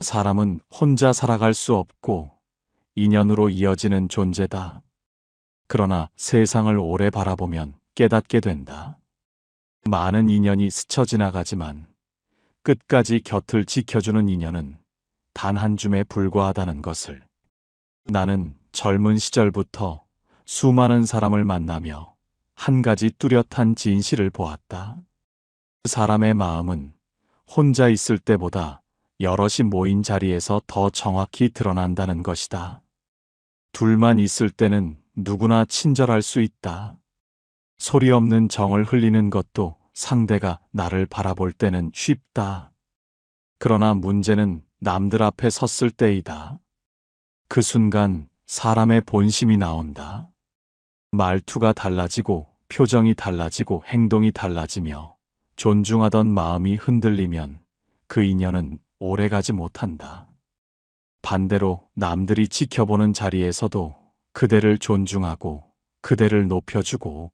사람은 혼자 살아갈 수 없고 인연으로 이어지는 존재다. 그러나 세상을 오래 바라보면 깨닫게 된다. 많은 인연이 스쳐 지나가지만 끝까지 곁을 지켜주는 인연은 단 한 줌에 불과하다는 것을. 나는 젊은 시절부터 수많은 사람을 만나며 한 가지 뚜렷한 진실을 보았다. 사람의 마음은 혼자 있을 때보다 여럿이 모인 자리에서 더 정확히 드러난다는 것이다. 둘만 있을 때는 누구나 친절할 수 있다. 소리 없는 정을 흘리는 것도 상대가 나를 바라볼 때는 쉽다. 그러나 문제는 남들 앞에 섰을 때이다. 그 순간 사람의 본심이 나온다. 말투가 달라지고 표정이 달라지고 행동이 달라지며 존중하던 마음이 흔들리면 그 인연은 오래가지 못한다. 반대로 남들이 지켜보는 자리에서도 그대를 존중하고 그대를 높여주고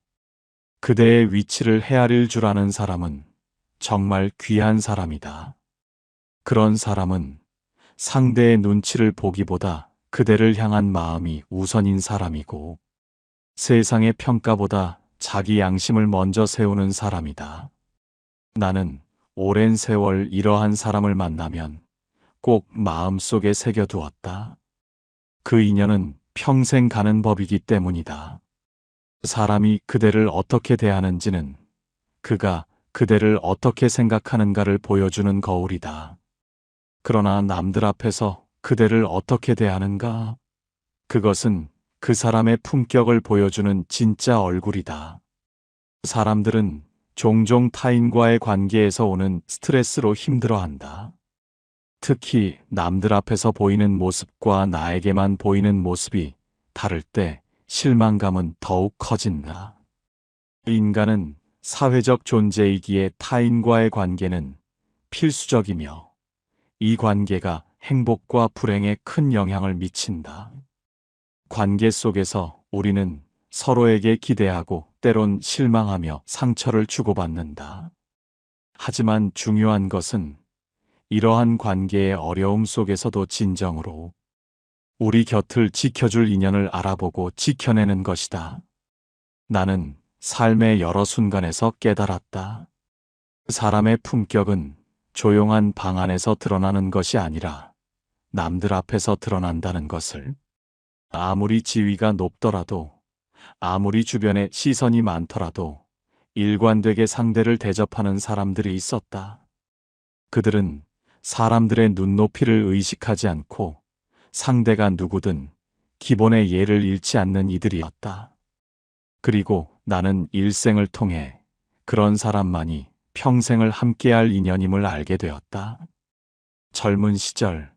그대의 위치를 헤아릴 줄 아는 사람은 정말 귀한 사람이다. 그런 사람은 상대의 눈치를 보기보다 그대를 향한 마음이 우선인 사람이고 세상의 평가보다 자기 양심을 먼저 세우는 사람이다. 나는 오랜 세월 이러한 사람을 만나면 꼭 마음속에 새겨두었다. 그 인연은 평생 가는 법이기 때문이다. 사람이 그대를 어떻게 대하는지는 그가 그대를 어떻게 생각하는가를 보여주는 거울이다. 그러나 남들 앞에서 그대를 어떻게 대하는가? 그것은 그 사람의 품격을 보여주는 진짜 얼굴이다. 사람들은 종종 타인과의 관계에서 오는 스트레스로 힘들어한다. 특히 남들 앞에서 보이는 모습과 나에게만 보이는 모습이 다를 때 실망감은 더욱 커진다. 인간은 사회적 존재이기에 타인과의 관계는 필수적이며 이 관계가 행복과 불행에 큰 영향을 미친다. 관계 속에서 우리는 서로에게 기대하고 때론 실망하며 상처를 주고받는다. 하지만 중요한 것은 이러한 관계의 어려움 속에서도 진정으로 우리 곁을 지켜줄 인연을 알아보고 지켜내는 것이다. 나는 삶의 여러 순간에서 깨달았다. 사람의 품격은 조용한 방 안에서 드러나는 것이 아니라 남들 앞에서 드러난다는 것을. 아무리 지위가 높더라도, 아무리 주변에 시선이 많더라도 일관되게 상대를 대접하는 사람들이 있었다. 그들은 사람들의 눈높이를 의식하지 않고 상대가 누구든 기본의 예를 잃지 않는 이들이었다. 그리고 나는 일생을 통해 그런 사람만이 평생을 함께할 인연임을 알게 되었다. 젊은 시절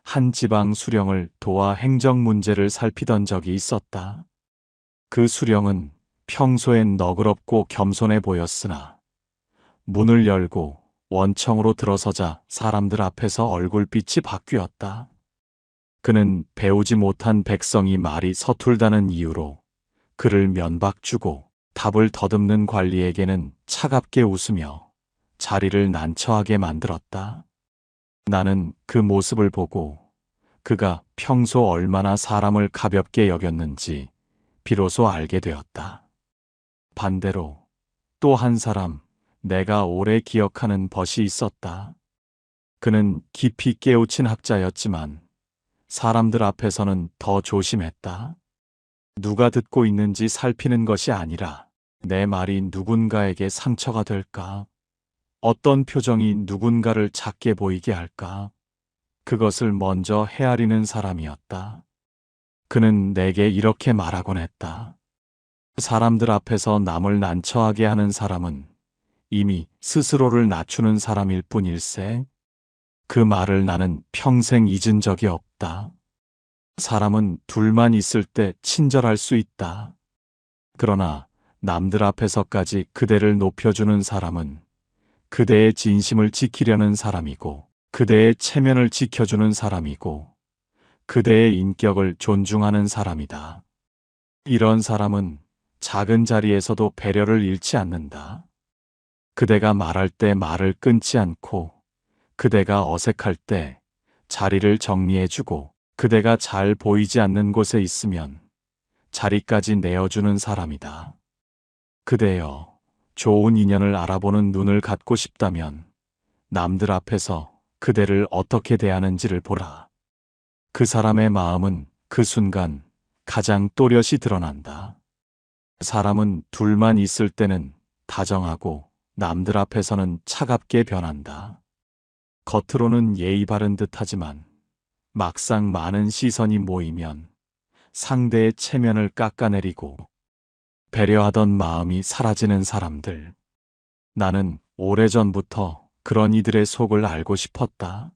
한 지방 수령을 도와 행정 문제를 살피던 적이 있었다. 그 수령은 평소엔 너그럽고 겸손해 보였으나 문을 열고 원청으로 들어서자 사람들 앞에서 얼굴빛이 바뀌었다. 그는 배우지 못한 백성이 말이 서툴다는 이유로 그를 면박주고 답을 더듬는 관리에게는 차갑게 웃으며 자리를 난처하게 만들었다. 나는 그 모습을 보고 그가 평소 얼마나 사람을 가볍게 여겼는지 비로소 알게 되었다. 반대로 또 한 사람, 내가 오래 기억하는 벗이 있었다. 그는 깊이 깨우친 학자였지만 사람들 앞에서는 더 조심했다. 누가 듣고 있는지 살피는 것이 아니라 내 말이 누군가에게 상처가 될까? 어떤 표정이 누군가를 작게 보이게 할까? 그것을 먼저 헤아리는 사람이었다. 그는 내게 이렇게 말하곤 했다. 사람들 앞에서 남을 난처하게 하는 사람은 이미 스스로를 낮추는 사람일 뿐일세. 그 말을 나는 평생 잊은 적이 없다. 사람은 둘만 있을 때 친절할 수 있다. 그러나 남들 앞에서까지 그대를 높여주는 사람은 그대의 진심을 지키려는 사람이고 그대의 체면을 지켜주는 사람이고 그대의 인격을 존중하는 사람이다. 이런 사람은 작은 자리에서도 배려를 잃지 않는다. 그대가 말할 때 말을 끊지 않고 그대가 어색할 때 자리를 정리해주고 그대가 잘 보이지 않는 곳에 있으면 자리까지 내어주는 사람이다. 그대여, 좋은 인연을 알아보는 눈을 갖고 싶다면 남들 앞에서 그대를 어떻게 대하는지를 보라. 그 사람의 마음은 그 순간 가장 또렷이 드러난다. 사람은 둘만 있을 때는 다정하고 남들 앞에서는 차갑게 변한다. 겉으로는 예의 바른 듯하지만 막상 많은 시선이 모이면 상대의 체면을 깎아내리고 배려하던 마음이 사라지는 사람들. 나는 오래전부터 그런 이들의 속을 알고 싶었다.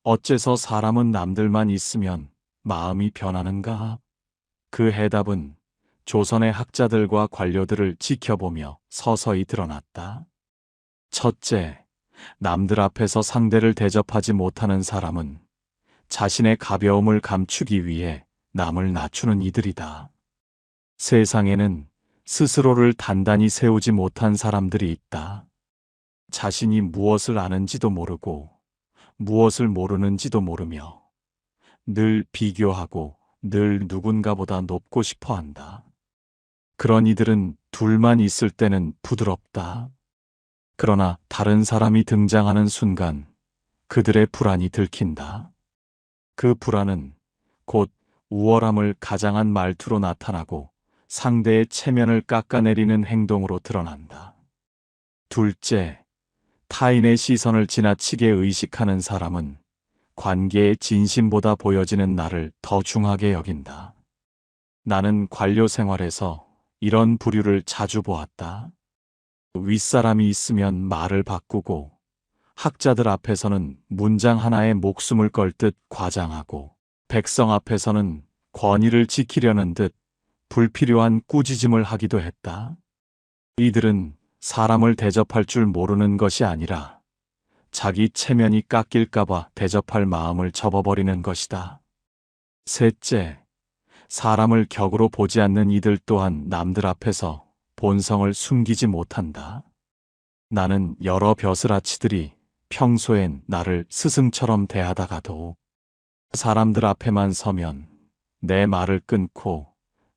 어째서 사람은 남들만 있으면 마음이 변하는가? 그 해답은 조선의 학자들과 관료들을 지켜보며 서서히 드러났다. 첫째, 남들 앞에서 상대를 대접하지 못하는 사람은 자신의 가벼움을 감추기 위해 남을 낮추는 이들이다. 세상에는 스스로를 단단히 세우지 못한 사람들이 있다. 자신이 무엇을 아는지도 모르고 무엇을 모르는지도 모르며 늘 비교하고 늘 누군가보다 높고 싶어 한다. 그런 이들은 둘만 있을 때는 부드럽다. 그러나 다른 사람이 등장하는 순간 그들의 불안이 들킨다. 그 불안은 곧 우월함을 가장한 말투로 나타나고 상대의 체면을 깎아내리는 행동으로 드러난다. 둘째, 타인의 시선을 지나치게 의식하는 사람은 관계의 진심보다 보여지는 나를 더 중하게 여긴다. 나는 관료 생활에서 이런 부류를 자주 보았다. 윗사람이 있으면 말을 바꾸고 학자들 앞에서는 문장 하나에 목숨을 걸 듯 과장하고 백성 앞에서는 권위를 지키려는 듯 불필요한 꾸짖음을 하기도 했다. 이들은 사람을 대접할 줄 모르는 것이 아니라 자기 체면이 깎일까봐 대접할 마음을 접어버리는 것이다. 셋째, 사람을 격으로 보지 않는 이들 또한 남들 앞에서 본성을 숨기지 못한다. 나는 여러 벼슬아치들이 평소엔 나를 스승처럼 대하다가도 사람들 앞에만 서면 내 말을 끊고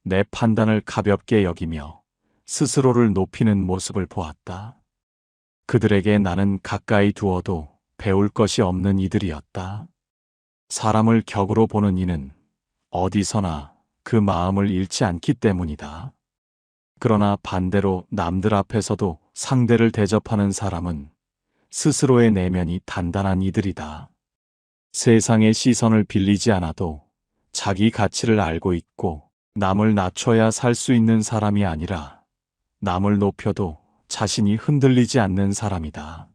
내 판단을 가볍게 여기며 스스로를 높이는 모습을 보았다. 그들에게 나는 가까이 두어도 배울 것이 없는 이들이었다. 사람을 격으로 보는 이는 어디서나 그 마음을 잃지 않기 때문이다. 그러나 반대로 남들 앞에서도 상대를 대접하는 사람은 스스로의 내면이 단단한 이들이다. 세상의 시선을 빌리지 않아도 자기 가치를 알고 있고 남을 낮춰야 살 수 있는 사람이 아니라 남을 높여도 자신이 흔들리지 않는 사람이다.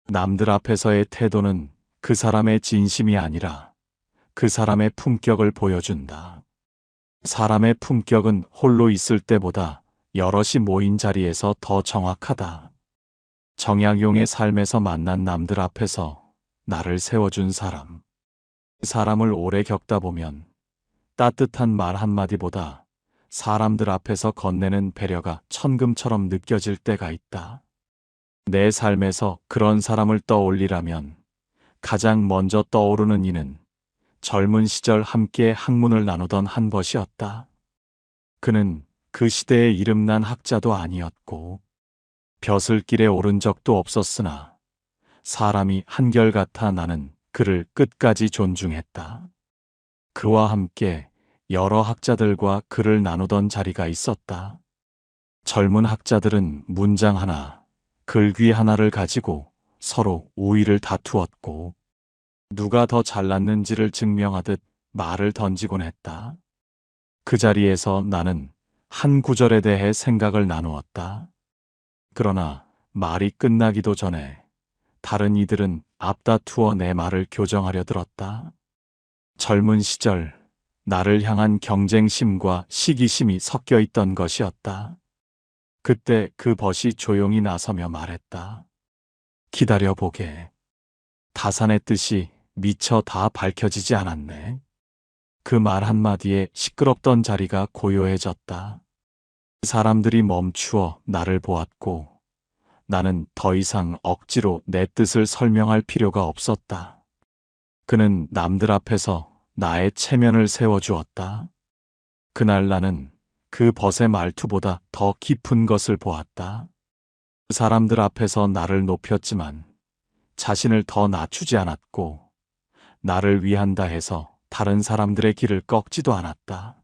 남들 앞에서의 태도는 그 사람의 진심이 아니라 그 사람의 품격을 보여준다. 사람의 품격은 홀로 있을 때보다 여럿이 모인 자리에서 더 정확하다. 정약용의 삶에서 만난 남들 앞에서 나를 세워준 사람. 사람을 오래 겪다 보면 따뜻한 말 한마디보다 사람들 앞에서 건네는 배려가 천금처럼 느껴질 때가 있다. 내 삶에서 그런 사람을 떠올리라면 가장 먼저 떠오르는 이는 젊은 시절 함께 학문을 나누던 한 벗이었다. 그는 그 시대의 이름난 학자도 아니었고 벼슬길에 오른 적도 없었으나 사람이 한결같아 나는 그를 끝까지 존중했다. 그와 함께 여러 학자들과 글을 나누던 자리가 있었다. 젊은 학자들은 문장 하나, 글귀 하나를 가지고 서로 우위를 다투었고 누가 더 잘났는지를 증명하듯 말을 던지곤 했다. 그 자리에서 나는 한 구절에 대해 생각을 나누었다. 그러나 말이 끝나기도 전에 다른 이들은 앞다투어 내 말을 교정하려 들었다. 젊은 시절 나를 향한 경쟁심과 시기심이 섞여 있던 것이었다. 그때 그 벗이 조용히 나서며 말했다. 기다려보게. 다산의 뜻이 미처 다 밝혀지지 않았네. 그 말 한마디에 시끄럽던 자리가 고요해졌다. 사람들이 멈추어 나를 보았고 나는 더 이상 억지로 내 뜻을 설명할 필요가 없었다. 그는 남들 앞에서 나의 체면을 세워주었다. 그날 나는 그 벗의 말투보다 더 깊은 것을 보았다. 사람들 앞에서 나를 높였지만 자신을 더 낮추지 않았고, 나를 위한다 해서 다른 사람들의 길을 꺾지도 않았다.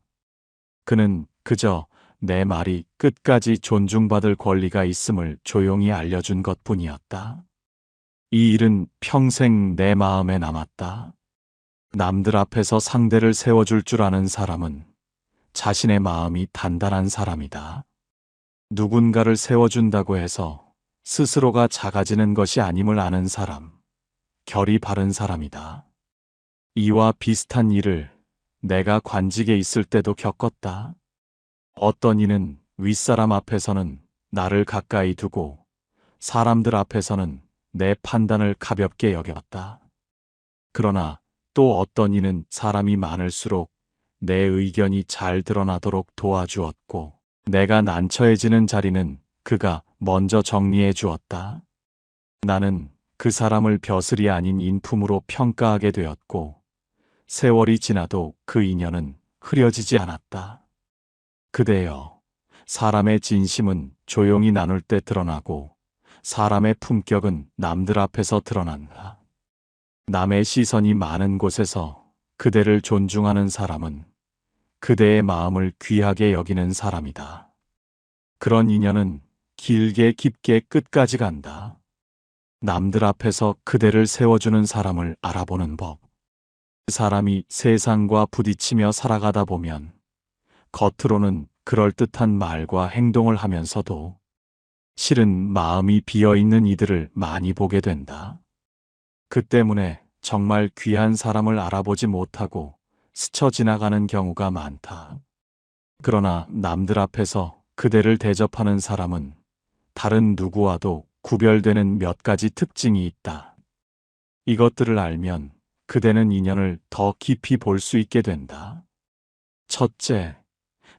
그는 그저 내 말이 끝까지 존중받을 권리가 있음을 조용히 알려준 것뿐이었다. 이 일은 평생 내 마음에 남았다. 남들 앞에서 상대를 세워줄 줄 아는 사람은 자신의 마음이 단단한 사람이다. 누군가를 세워준다고 해서 스스로가 작아지는 것이 아님을 아는 사람, 결이 바른 사람이다. 이와 비슷한 일을 내가 관직에 있을 때도 겪었다. 어떤 이는 윗사람 앞에서는 나를 가까이 두고 사람들 앞에서는 내 판단을 가볍게 여겼다. 그러나 또 어떤 이는 사람이 많을수록 내 의견이 잘 드러나도록 도와주었고, 내가 난처해지는 자리는 그가 먼저 정리해 주었다. 나는 그 사람을 벼슬이 아닌 인품으로 평가하게 되었고, 세월이 지나도 그 인연은 흐려지지 않았다. 그대여, 사람의 진심은 조용히 나눌 때 드러나고 사람의 품격은 남들 앞에서 드러난다. 남의 시선이 많은 곳에서 그대를 존중하는 사람은 그대의 마음을 귀하게 여기는 사람이다. 그런 인연은 길게 깊게 끝까지 간다. 남들 앞에서 그대를 세워주는 사람을 알아보는 법. 사람이 세상과 부딪히며 살아가다 보면 겉으로는 그럴듯한 말과 행동을 하면서도 실은 마음이 비어있는 이들을 많이 보게 된다. 그 때문에 정말 귀한 사람을 알아보지 못하고 스쳐 지나가는 경우가 많다. 그러나 남들 앞에서 그대를 대접하는 사람은 다른 누구와도 구별되는 몇 가지 특징이 있다. 이것들을 알면 그대는 인연을 더 깊이 볼 수 있게 된다. 첫째,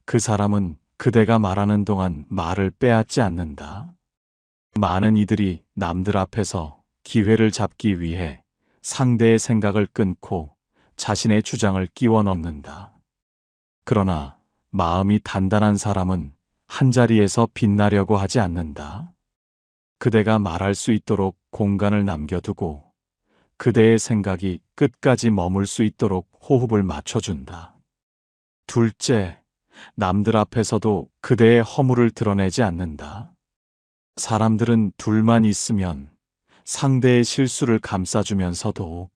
그 사람은 그대가 말하는 동안 말을 빼앗지 않는다. 많은 이들이 남들 앞에서 기회를 잡기 위해 상대의 생각을 끊고 자신의 주장을 끼워 넣는다. 그러나 마음이 단단한 사람은 한자리에서 빛나려고 하지 않는다. 그대가 말할 수 있도록 공간을 남겨두고 그대의 생각이 끝까지 머물 수 있도록 호흡을 맞춰준다. 둘째, 남들 앞에서도 그대의 허물을 드러내지 않는다. 사람들은 둘만 있으면 상대의 실수를 감싸주면서도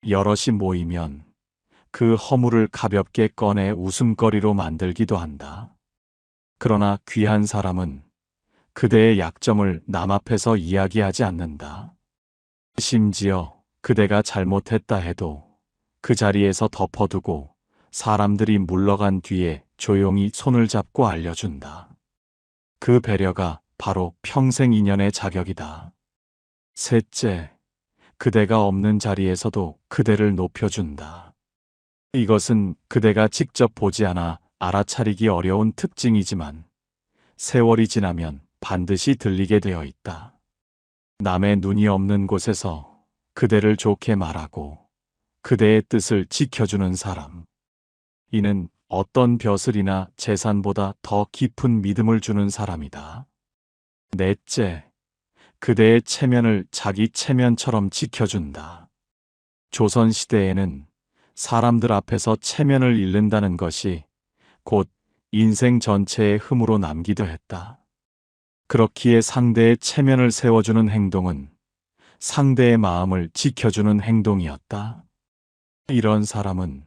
여럿이 모이면 그 허물을 가볍게 꺼내 웃음거리로 만들기도 한다. 그러나 귀한 사람은 그대의 약점을 남 앞에서 이야기하지 않는다. 심지어 그대가 잘못했다 해도 그 자리에서 덮어두고 사람들이 물러간 뒤에 조용히 손을 잡고 알려준다. 그 배려가 바로 평생 인연의 자격이다. 셋째, 그대가 없는 자리에서도 그대를 높여준다. 이것은 그대가 직접 보지 않아 알아차리기 어려운 특징이지만 세월이 지나면 반드시 들리게 되어 있다. 남의 눈이 없는 곳에서 그대를 좋게 말하고 그대의 뜻을 지켜주는 사람. 이는 어떤 벼슬이나 재산보다 더 깊은 믿음을 주는 사람이다. 넷째, 그대의 체면을 자기 체면처럼 지켜준다. 조선시대에는 사람들 앞에서 체면을 잃는다는 것이 곧 인생 전체의 흠으로 남기도 했다. 그렇기에 상대의 체면을 세워주는 행동은 상대의 마음을 지켜주는 행동이었다. 이런 사람은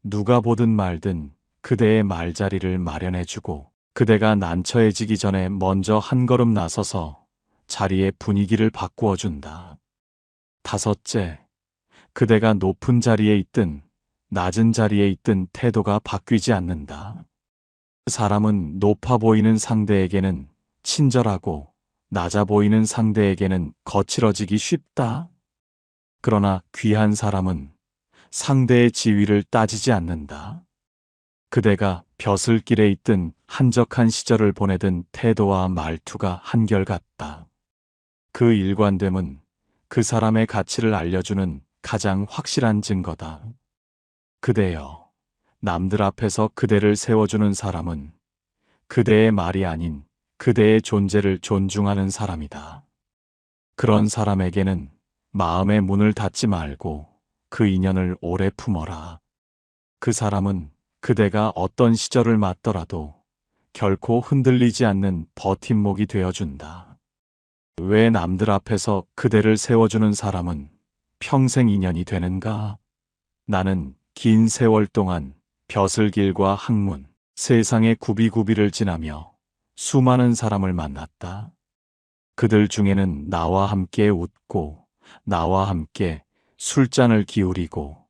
누가 보든 말든 그대의 말자리를 마련해주고 그대가 난처해지기 전에 먼저 한 걸음 나서서 자리의 분위기를 바꾸어준다. 다섯째, 그대가 높은 자리에 있든 낮은 자리에 있든 태도가 바뀌지 않는다. 사람은 높아 보이는 상대에게는 친절하고 낮아 보이는 상대에게는 거칠어지기 쉽다. 그러나 귀한 사람은 상대의 지위를 따지지 않는다. 그대가 벼슬길에 있든 한적한 시절을 보내든 태도와 말투가 한결같다. 그 일관됨은 그 사람의 가치를 알려주는 가장 확실한 증거다. 그대여, 남들 앞에서 그대를 세워주는 사람은 그대의 말이 아닌 그대의 존재를 존중하는 사람이다. 그런 사람에게는 마음의 문을 닫지 말고 그 인연을 오래 품어라. 그 사람은 그대가 어떤 시절을 맞더라도 결코 흔들리지 않는 버팀목이 되어준다. 왜 남들 앞에서 그대를 세워주는 사람은 평생 인연이 되는가? 나는 긴 세월 동안 벼슬길과 학문, 세상의 구비구비를 지나며 수많은 사람을 만났다. 그들 중에는 나와 함께 웃고, 나와 함께 술잔을 기울이고,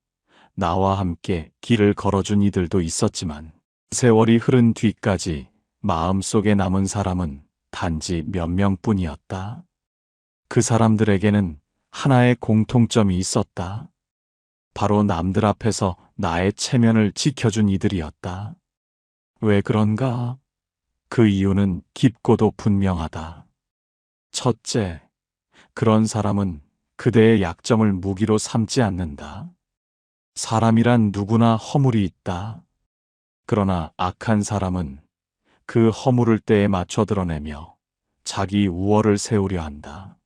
나와 함께 길을 걸어준 이들도 있었지만, 세월이 흐른 뒤까지 마음속에 남은 사람은 단지 몇 명뿐이었다. 그 사람들에게는 하나의 공통점이 있었다. 바로 남들 앞에서 나의 체면을 지켜준 이들이었다. 왜 그런가? 그 이유는 깊고도 분명하다. 첫째, 그런 사람은 그대의 약점을 무기로 삼지 않는다. 사람이란 누구나 허물이 있다. 그러나 악한 사람은 그 허물을 때에 맞춰 드러내며 자기 우월을 세우려 한다.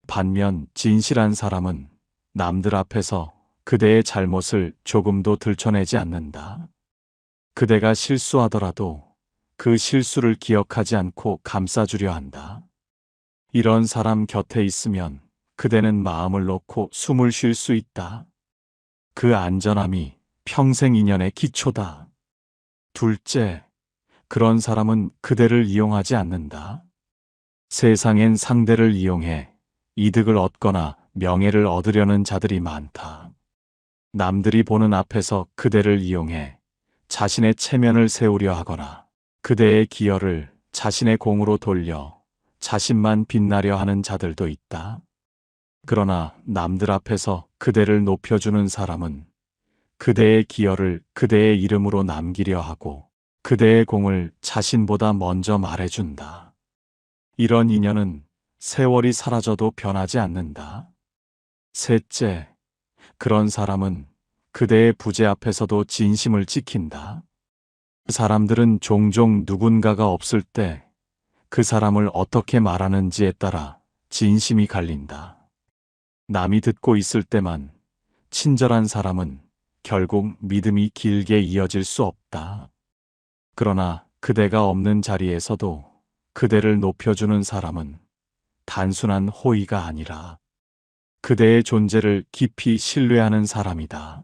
반면 진실한 사람은 남들 앞에서 그대의 잘못을 조금도 들춰내지 않는다. 그대가 실수하더라도 그 실수를 기억하지 않고 감싸주려 한다. 이런 사람 곁에 있으면 그대는 마음을 놓고 숨을 쉴 수 있다. 그 안전함이 평생 인연의 기초다. 둘째, 그런 사람은 그대를 이용하지 않는다. 세상엔 상대를 이용해 이득을 얻거나 명예를 얻으려는 자들이 많다. 남들이 보는 앞에서 그대를 이용해 자신의 체면을 세우려 하거나 그대의 기여를 자신의 공으로 돌려 자신만 빛나려 하는 자들도 있다. 그러나 남들 앞에서 그대를 높여주는 사람은 그대의 기여를 그대의 이름으로 남기려 하고 그대의 공을 자신보다 먼저 말해준다. 이런 인연은 세월이 사라져도 변하지 않는다. 셋째, 그런 사람은 그대의 부재 앞에서도 진심을 지킨다. 사람들은 종종 누군가가 없을 때 그 사람을 어떻게 말하는지에 따라 진심이 갈린다. 남이 듣고 있을 때만 친절한 사람은 결국 믿음이 길게 이어질 수 없다. 그러나 그대가 없는 자리에서도 그대를 높여주는 사람은 단순한 호의가 아니라 그대의 존재를 깊이 신뢰하는 사람이다.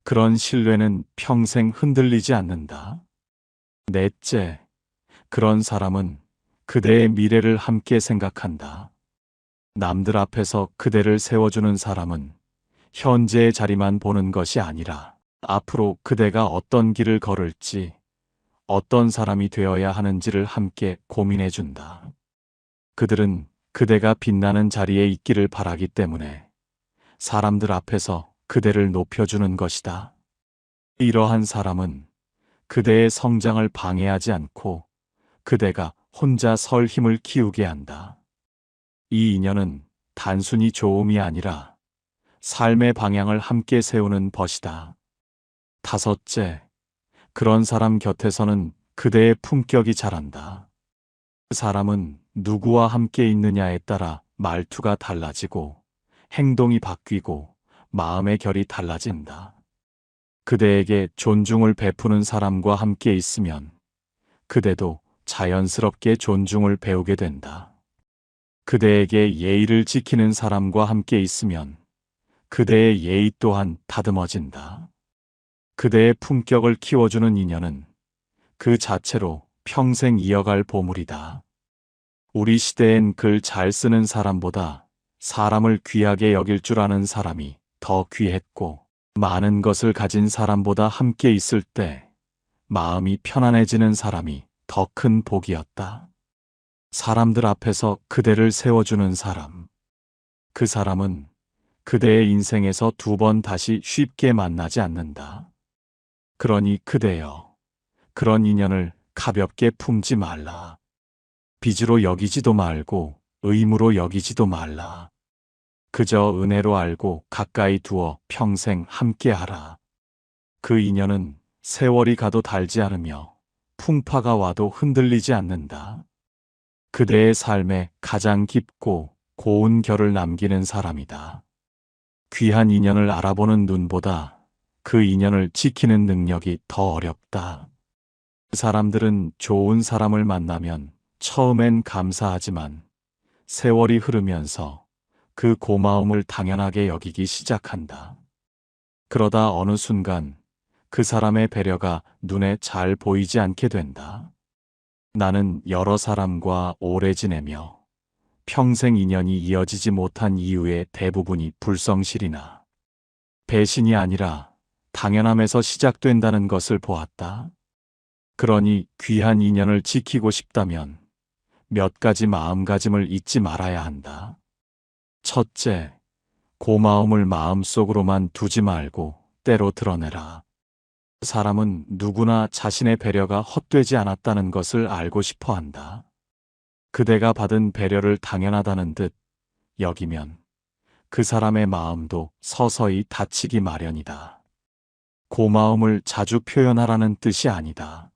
그런 신뢰는 평생 흔들리지 않는다. 넷째, 그런 사람은 그대의 미래를 함께 생각한다. 남들 앞에서 그대를 세워주는 사람은 현재의 자리만 보는 것이 아니라 앞으로 그대가 어떤 길을 걸을지, 어떤 사람이 되어야 하는지를 함께 고민해준다. 그들은 그대가 빛나는 자리에 있기를 바라기 때문에 사람들 앞에서 그대를 높여주는 것이다. 이러한 사람은 그대의 성장을 방해하지 않고 그대가 혼자 설 힘을 키우게 한다. 이 인연은 단순히 좋음이 아니라 삶의 방향을 함께 세우는 벗이다. 다섯째, 그런 사람 곁에서는 그대의 품격이 자란다. 그 사람은 누구와 함께 있느냐에 따라 말투가 달라지고 행동이 바뀌고 마음의 결이 달라진다. 그대에게 존중을 베푸는 사람과 함께 있으면 그대도 자연스럽게 존중을 배우게 된다. 그대에게 예의를 지키는 사람과 함께 있으면 그대의 예의 또한 다듬어진다. 그대의 품격을 키워주는 인연은 그 자체로 평생 이어갈 보물이다. 우리 시대엔 글 잘 쓰는 사람보다 사람을 귀하게 여길 줄 아는 사람이 더 귀했고, 많은 것을 가진 사람보다 함께 있을 때 마음이 편안해지는 사람이 더 큰 복이었다. 사람들 앞에서 그대를 세워주는 사람. 그 사람은 그대의 인생에서 두 번 다시 쉽게 만나지 않는다. 그러니 그대여, 그런 인연을 가볍게 품지 말라. 빚으로 여기지도 말고 의무로 여기지도 말라. 그저 은혜로 알고 가까이 두어 평생 함께하라. 그 인연은 세월이 가도 닳지 않으며 풍파가 와도 흔들리지 않는다. 그대의 삶에 가장 깊고 고운 결을 남기는 사람이다. 귀한 인연을 알아보는 눈보다 그 인연을 지키는 능력이 더 어렵다. 사람들은 좋은 사람을 만나면 처음엔 감사하지만 세월이 흐르면서 그 고마움을 당연하게 여기기 시작한다. 그러다 어느 순간 그 사람의 배려가 눈에 잘 보이지 않게 된다. 나는 여러 사람과 오래 지내며 평생 인연이 이어지지 못한 이유의 대부분이 불성실이나 배신이 아니라 당연함에서 시작된다는 것을 보았다. 그러니 귀한 인연을 지키고 싶다면 몇 가지 마음가짐을 잊지 말아야 한다. 첫째, 고마움을 마음속으로만 두지 말고 때로 드러내라. 사람은 누구나 자신의 배려가 헛되지 않았다는 것을 알고 싶어 한다. 그대가 받은 배려를 당연하다는 듯 여기면 그 사람의 마음도 서서히 다치기 마련이다. 고마움을 자주 표현하라는 뜻이 아니다.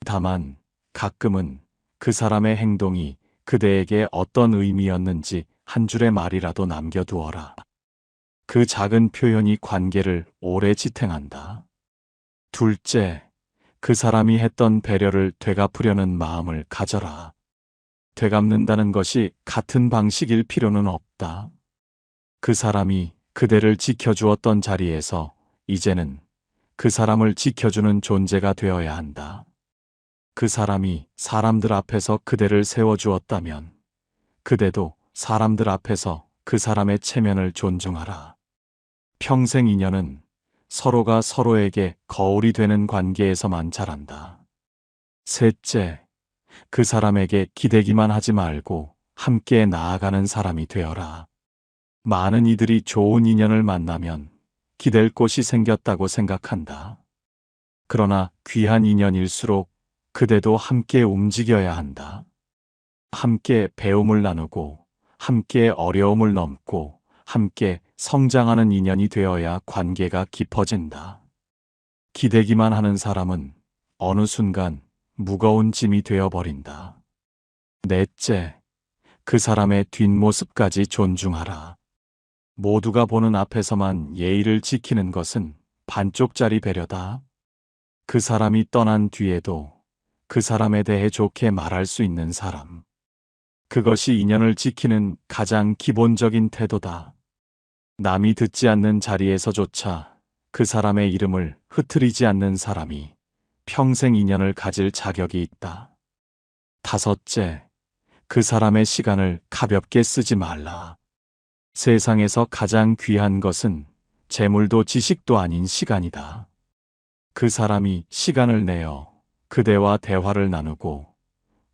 다만 가끔은 그 사람의 행동이 그대에게 어떤 의미였는지 한 줄의 말이라도 남겨두어라. 그 작은 표현이 관계를 오래 지탱한다. 둘째, 그 사람이 했던 배려를 되갚으려는 마음을 가져라. 되갚는다는 것이 같은 방식일 필요는 없다. 그 사람이 그대를 지켜주었던 자리에서 이제는 그 사람을 지켜주는 존재가 되어야 한다. 그 사람이 사람들 앞에서 그대를 세워주었다면 그대도 사람들 앞에서 그 사람의 체면을 존중하라. 평생 인연은 서로가 서로에게 거울이 되는 관계에서만 자란다. 셋째, 그 사람에게 기대기만 하지 말고 함께 나아가는 사람이 되어라. 많은 이들이 좋은 인연을 만나면 기댈 곳이 생겼다고 생각한다. 그러나 귀한 인연일수록 그대도 함께 움직여야 한다. 함께 배움을 나누고 함께 어려움을 넘고 함께 성장하는 인연이 되어야 관계가 깊어진다. 기대기만 하는 사람은 어느 순간 무거운 짐이 되어버린다. 넷째, 그 사람의 뒷모습까지 존중하라. 모두가 보는 앞에서만 예의를 지키는 것은 반쪽짜리 배려다. 그 사람이 떠난 뒤에도 그 사람에 대해 좋게 말할 수 있는 사람. 그것이 인연을 지키는 가장 기본적인 태도다. 남이 듣지 않는 자리에서조차 그 사람의 이름을 흐트리지 않는 사람이 평생 인연을 가질 자격이 있다. 다섯째, 그 사람의 시간을 가볍게 쓰지 말라. 세상에서 가장 귀한 것은 재물도 지식도 아닌 시간이다. 그 사람이 시간을 내어 그대와 대화를 나누고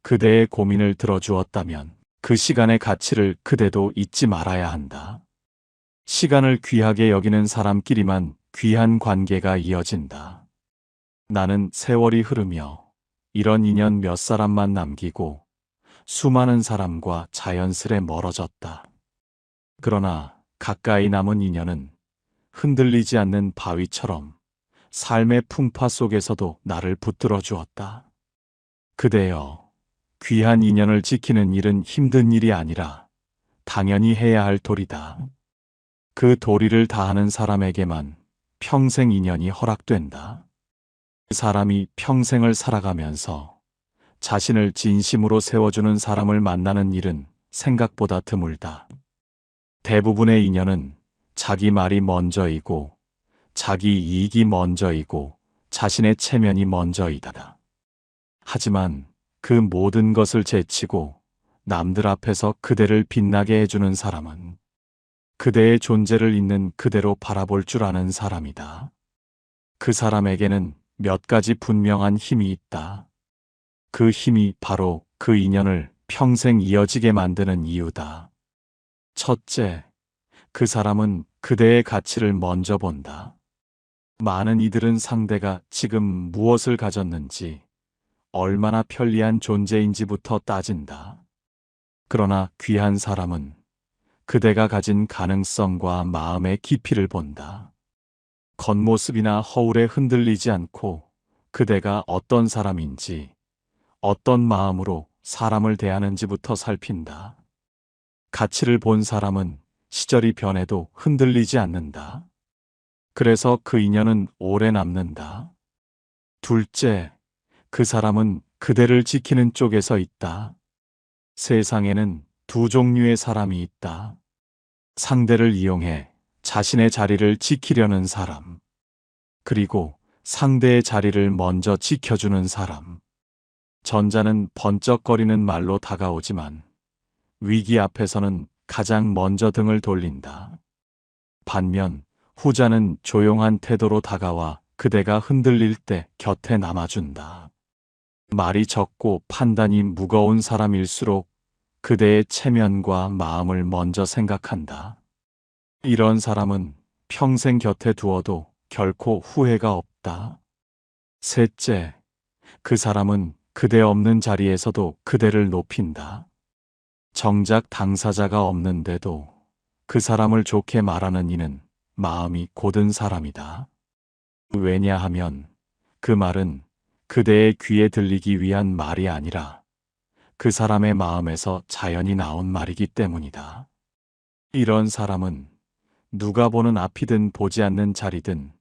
그대의 고민을 들어주었다면 그 시간의 가치를 그대도 잊지 말아야 한다. 시간을 귀하게 여기는 사람끼리만 귀한 관계가 이어진다. 나는 세월이 흐르며 이런 인연 몇 사람만 남기고 수많은 사람과 자연스레 멀어졌다. 그러나 가까이 남은 인연은 흔들리지 않는 바위처럼 삶의 풍파 속에서도 나를 붙들어 주었다. 그대여, 귀한 인연을 지키는 일은 힘든 일이 아니라 당연히 해야 할 도리다. 그 도리를 다하는 사람에게만 평생 인연이 허락된다. 사람이 평생을 살아가면서 자신을 진심으로 세워주는 사람을 만나는 일은 생각보다 드물다. 대부분의 인연은 자기 말이 먼저이고 자기 이익이 먼저이고 자신의 체면이 먼저이다. 하지만 그 모든 것을 제치고 남들 앞에서 그대를 빛나게 해주는 사람은 그대의 존재를 있는 그대로 바라볼 줄 아는 사람이다. 그 사람에게는 몇 가지 분명한 힘이 있다. 그 힘이 바로 그 인연을 평생 이어지게 만드는 이유다. 첫째, 그 사람은 그대의 가치를 먼저 본다. 많은 이들은 상대가 지금 무엇을 가졌는지, 얼마나 편리한 존재인지부터 따진다. 그러나 귀한 사람은 그대가 가진 가능성과 마음의 깊이를 본다. 겉모습이나 허울에 흔들리지 않고 그대가 어떤 사람인지, 어떤 마음으로 사람을 대하는지부터 살핀다. 가치를 본 사람은 시절이 변해도 흔들리지 않는다. 그래서 그 인연은 오래 남는다. 둘째, 그 사람은 그대를 지키는 쪽에서 있다. 세상에는 두 종류의 사람이 있다. 상대를 이용해 자신의 자리를 지키려는 사람, 그리고 상대의 자리를 먼저 지켜주는 사람. 전자는 번쩍거리는 말로 다가오지만 위기 앞에서는 가장 먼저 등을 돌린다. 반면 후자는 조용한 태도로 다가와 그대가 흔들릴 때 곁에 남아준다. 말이 적고 판단이 무거운 사람일수록 그대의 체면과 마음을 먼저 생각한다. 이런 사람은 평생 곁에 두어도 결코 후회가 없다. 셋째, 그 사람은 그대 없는 자리에서도 그대를 높인다. 정작 당사자가 없는데도 그 사람을 좋게 말하는 이는 마음이 고든 사람이다. 왜냐하면 그 말은 그대의 귀에 들리기 위한 말이 아니라 그 사람의 마음에서 자연히 나온 말이기 때문이다. 이런 사람은 누가 보는 앞이든 보지 않는 자리든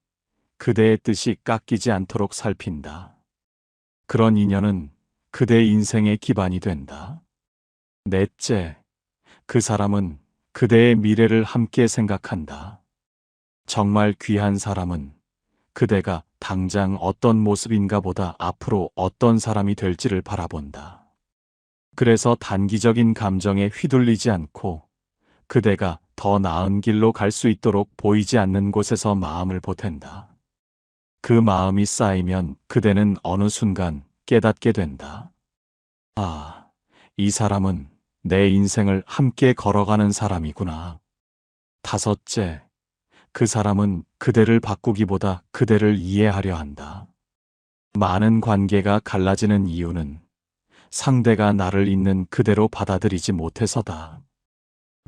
그대의 뜻이 깎이지 않도록 살핀다. 그런 인연은 그대 인생의 기반이 된다. 넷째, 그 사람은 그대의 미래를 함께 생각한다. 정말 귀한 사람은 그대가 당장 어떤 모습인가 보다 앞으로 어떤 사람이 될지를 바라본다. 그래서 단기적인 감정에 휘둘리지 않고 그대가 더 나은 길로 갈 수 있도록 보이지 않는 곳에서 마음을 보탠다. 그 마음이 쌓이면 그대는 어느 순간 깨닫게 된다. 아, 이 사람은 내 인생을 함께 걸어가는 사람이구나. 다섯째, 그 사람은 그대를 바꾸기보다 그대를 이해하려 한다. 많은 관계가 갈라지는 이유는 상대가 나를 있는 그대로 받아들이지 못해서다.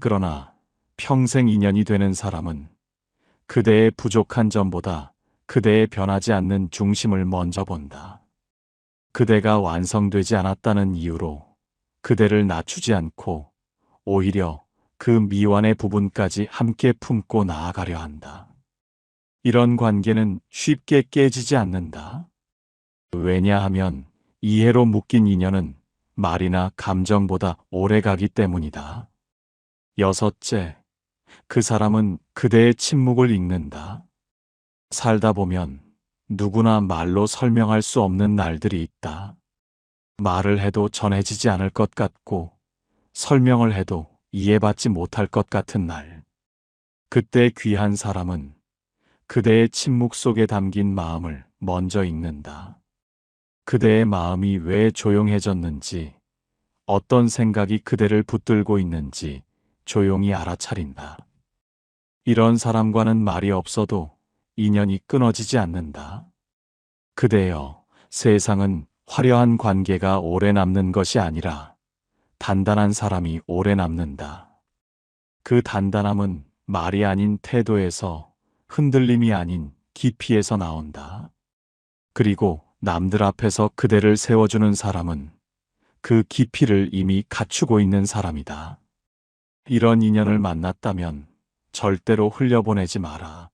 그러나 평생 인연이 되는 사람은 그대의 부족한 점보다 그대의 변하지 않는 중심을 먼저 본다. 그대가 완성되지 않았다는 이유로 그대를 낮추지 않고 오히려 그 미완의 부분까지 함께 품고 나아가려 한다. 이런 관계는 쉽게 깨지지 않는다. 왜냐하면 이해로 묶인 인연은 말이나 감정보다 오래 가기 때문이다. 여섯째, 그 사람은 그대의 침묵을 읽는다. 살다 보면 누구나 말로 설명할 수 없는 날들이 있다. 말을 해도 전해지지 않을 것 같고 설명을 해도 이해받지 못할 것 같은 날. 그때 귀한 사람은 그대의 침묵 속에 담긴 마음을 먼저 읽는다. 그대의 마음이 왜 조용해졌는지, 어떤 생각이 그대를 붙들고 있는지 조용히 알아차린다. 이런 사람과는 말이 없어도 인연이 끊어지지 않는다. 그대여, 세상은 화려한 관계가 오래 남는 것이 아니라 단단한 사람이 오래 남는다. 그 단단함은 말이 아닌 태도에서, 흔들림이 아닌 깊이에서 나온다. 그리고 남들 앞에서 그대를 세워주는 사람은 그 깊이를 이미 갖추고 있는 사람이다. 이런 인연을 만났다면 절대로 흘려보내지 마라.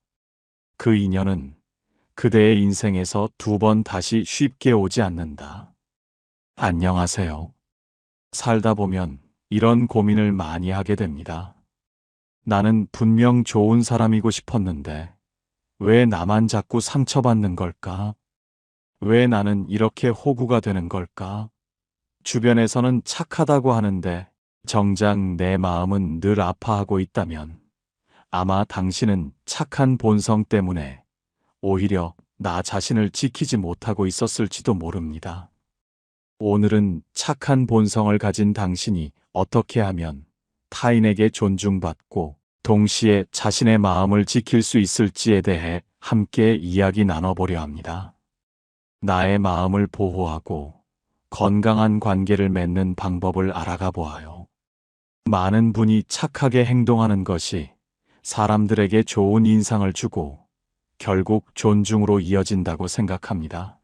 그 인연은 그대의 인생에서 두 번 다시 쉽게 오지 않는다. 안녕하세요. 살다 보면 이런 고민을 많이 하게 됩니다. 나는 분명 좋은 사람이고 싶었는데 왜 나만 자꾸 상처받는 걸까? 왜 나는 이렇게 호구가 되는 걸까? 주변에서는 착하다고 하는데 정작 내 마음은 늘 아파하고 있다면 아마 당신은 착한 본성 때문에 오히려 나 자신을 지키지 못하고 있었을지도 모릅니다. 오늘은 착한 본성을 가진 당신이 어떻게 하면 타인에게 존중받고 동시에 자신의 마음을 지킬 수 있을지에 대해 함께 이야기 나눠보려 합니다. 나의 마음을 보호하고 건강한 관계를 맺는 방법을 알아가 보아요. 많은 분이 착하게 행동하는 것이 사람들에게 좋은 인상을 주고 결국 존중으로 이어진다고 생각합니다.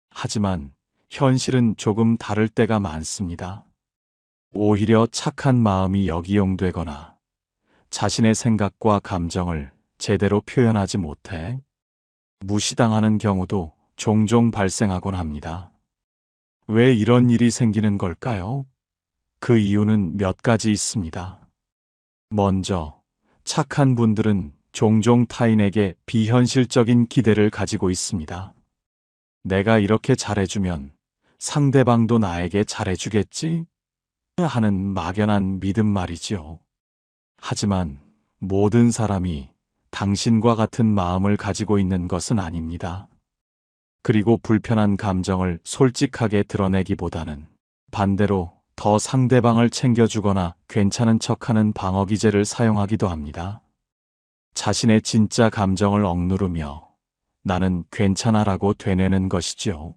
하지만 현실은 조금 다를 때가 많습니다. 오히려 착한 마음이 역이용되거나 자신의 생각과 감정을 제대로 표현하지 못해 무시당하는 경우도 종종 발생하곤 합니다. 왜 이런 일이 생기는 걸까요? 그 이유는 몇 가지 있습니다. 먼저, 착한 분들은 종종 타인에게 비현실적인 기대를 가지고 있습니다. 내가 이렇게 잘해주면 상대방도 나에게 잘해주겠지? 하는 막연한 믿음 말이지요. 하지만 모든 사람이 당신과 같은 마음을 가지고 있는 것은 아닙니다. 그리고 불편한 감정을 솔직하게 드러내기보다는 반대로 더 상대방을 챙겨주거나 괜찮은 척하는 방어 기제를 사용하기도 합니다. 자신의 진짜 감정을 억누르며 나는 괜찮아라고 되뇌는 것이지요.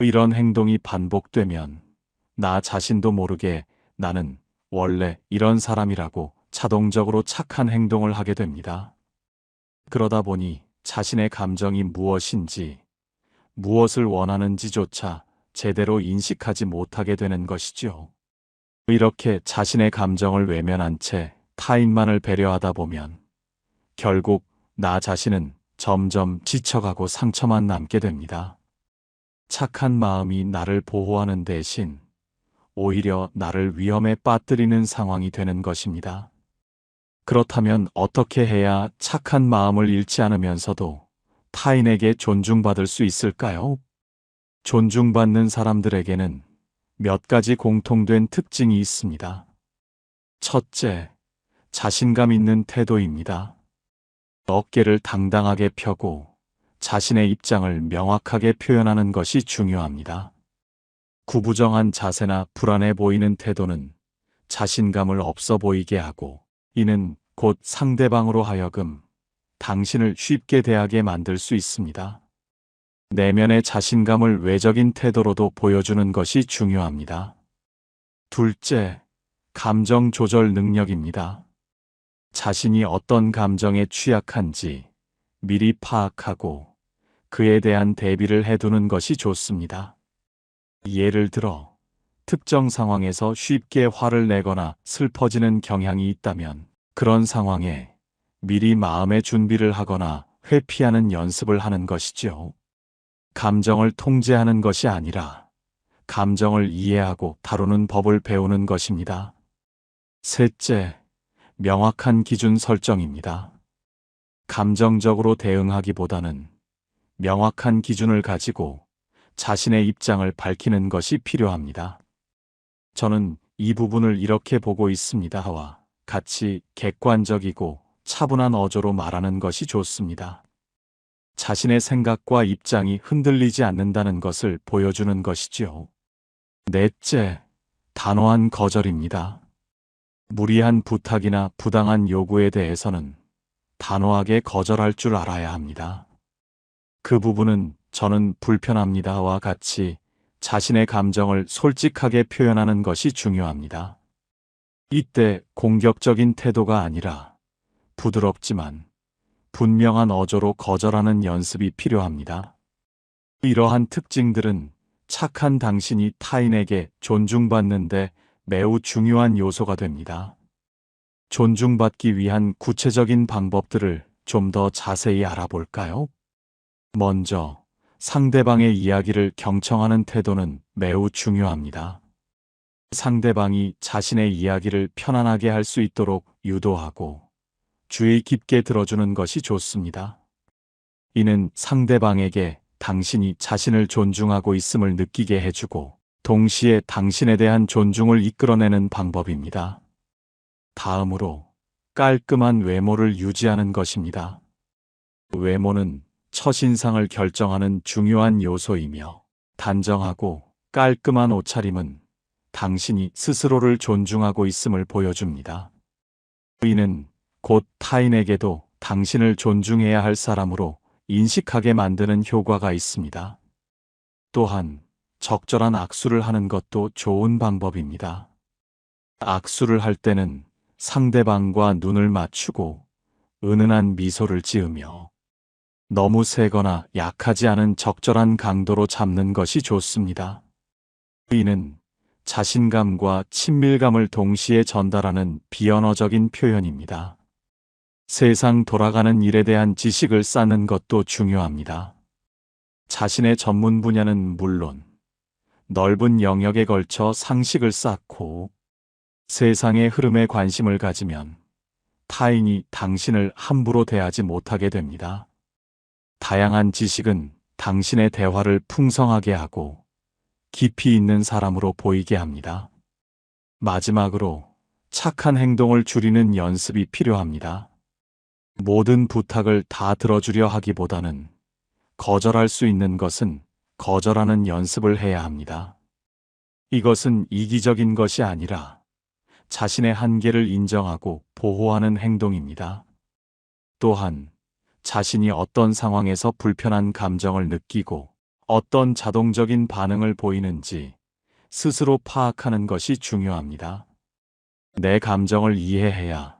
이런 행동이 반복되면 나 자신도 모르게 나는 원래 이런 사람이라고 자동적으로 착한 행동을 하게 됩니다. 그러다 보니 자신의 감정이 무엇인지, 무엇을 원하는지조차 제대로 인식하지 못하게 되는 것이지요. 이렇게 자신의 감정을 외면한 채 타인만을 배려하다 보면 결국 나 자신은 점점 지쳐가고 상처만 남게 됩니다. 착한 마음이 나를 보호하는 대신 오히려 나를 위험에 빠뜨리는 상황이 되는 것입니다. 그렇다면 어떻게 해야 착한 마음을 잃지 않으면서도 타인에게 존중받을 수 있을까요? 존중받는 사람들에게는 몇 가지 공통된 특징이 있습니다. 첫째, 자신감 있는 태도입니다. 어깨를 당당하게 펴고 자신의 입장을 명확하게 표현하는 것이 중요합니다. 구부정한 자세나 불안해 보이는 태도는 자신감을 없어 보이게 하고 이는 곧 상대방으로 하여금 당신을 쉽게 대하게 만들 수 있습니다. 내면의 자신감을 외적인 태도로도 보여주는 것이 중요합니다. 둘째, 감정 조절 능력입니다. 자신이 어떤 감정에 취약한지 미리 파악하고 그에 대한 대비를 해두는 것이 좋습니다. 예를 들어, 특정 상황에서 쉽게 화를 내거나 슬퍼지는 경향이 있다면 그런 상황에 미리 마음의 준비를 하거나 회피하는 연습을 하는 것이지요. 감정을 통제하는 것이 아니라 감정을 이해하고 다루는 법을 배우는 것입니다. 셋째, 명확한 기준 설정입니다. 감정적으로 대응하기보다는 명확한 기준을 가지고 자신의 입장을 밝히는 것이 필요합니다. 저는 이 부분을 이렇게 보고 있습니다와 같이 객관적이고 차분한 어조로 말하는 것이 좋습니다. 자신의 생각과 입장이 흔들리지 않는다는 것을 보여주는 것이지요. 넷째, 단호한 거절입니다. 무리한 부탁이나 부당한 요구에 대해서는 단호하게 거절할 줄 알아야 합니다. 그 부분은 저는 불편합니다와 같이 자신의 감정을 솔직하게 표현하는 것이 중요합니다. 이때 공격적인 태도가 아니라 부드럽지만 분명한 어조로 거절하는 연습이 필요합니다. 이러한 특징들은 착한 당신이 타인에게 존중받는데 매우 중요한 요소가 됩니다. 존중받기 위한 구체적인 방법들을 좀 더 자세히 알아볼까요? 먼저, 상대방의 이야기를 경청하는 태도는 매우 중요합니다. 상대방이 자신의 이야기를 편안하게 할 수 있도록 유도하고 주의 깊게 들어주는 것이 좋습니다. 이는 상대방에게 당신이 자신을 존중하고 있음을 느끼게 해주고 동시에 당신에 대한 존중을 이끌어내는 방법입니다. 다음으로 깔끔한 외모를 유지하는 것입니다. 외모는 첫인상을 결정하는 중요한 요소이며 단정하고 깔끔한 옷차림은 당신이 스스로를 존중하고 있음을 보여줍니다. 이는 곧 타인에게도 당신을 존중해야 할 사람으로 인식하게 만드는 효과가 있습니다. 또한 적절한 악수를 하는 것도 좋은 방법입니다. 악수를 할 때는 상대방과 눈을 맞추고 은은한 미소를 지으며 너무 세거나 약하지 않은 적절한 강도로 잡는 것이 좋습니다. 이는 자신감과 친밀감을 동시에 전달하는 비언어적인 표현입니다. 세상 돌아가는 일에 대한 지식을 쌓는 것도 중요합니다. 자신의 전문 분야는 물론 넓은 영역에 걸쳐 상식을 쌓고 세상의 흐름에 관심을 가지면 타인이 당신을 함부로 대하지 못하게 됩니다. 다양한 지식은 당신의 대화를 풍성하게 하고 깊이 있는 사람으로 보이게 합니다. 마지막으로 착한 행동을 줄이는 연습이 필요합니다. 모든 부탁을 다 들어주려 하기보다는 거절할 수 있는 것은 거절하는 연습을 해야 합니다. 이것은 이기적인 것이 아니라 자신의 한계를 인정하고 보호하는 행동입니다. 또한 자신이 어떤 상황에서 불편한 감정을 느끼고 어떤 자동적인 반응을 보이는지 스스로 파악하는 것이 중요합니다. 내 감정을 이해해야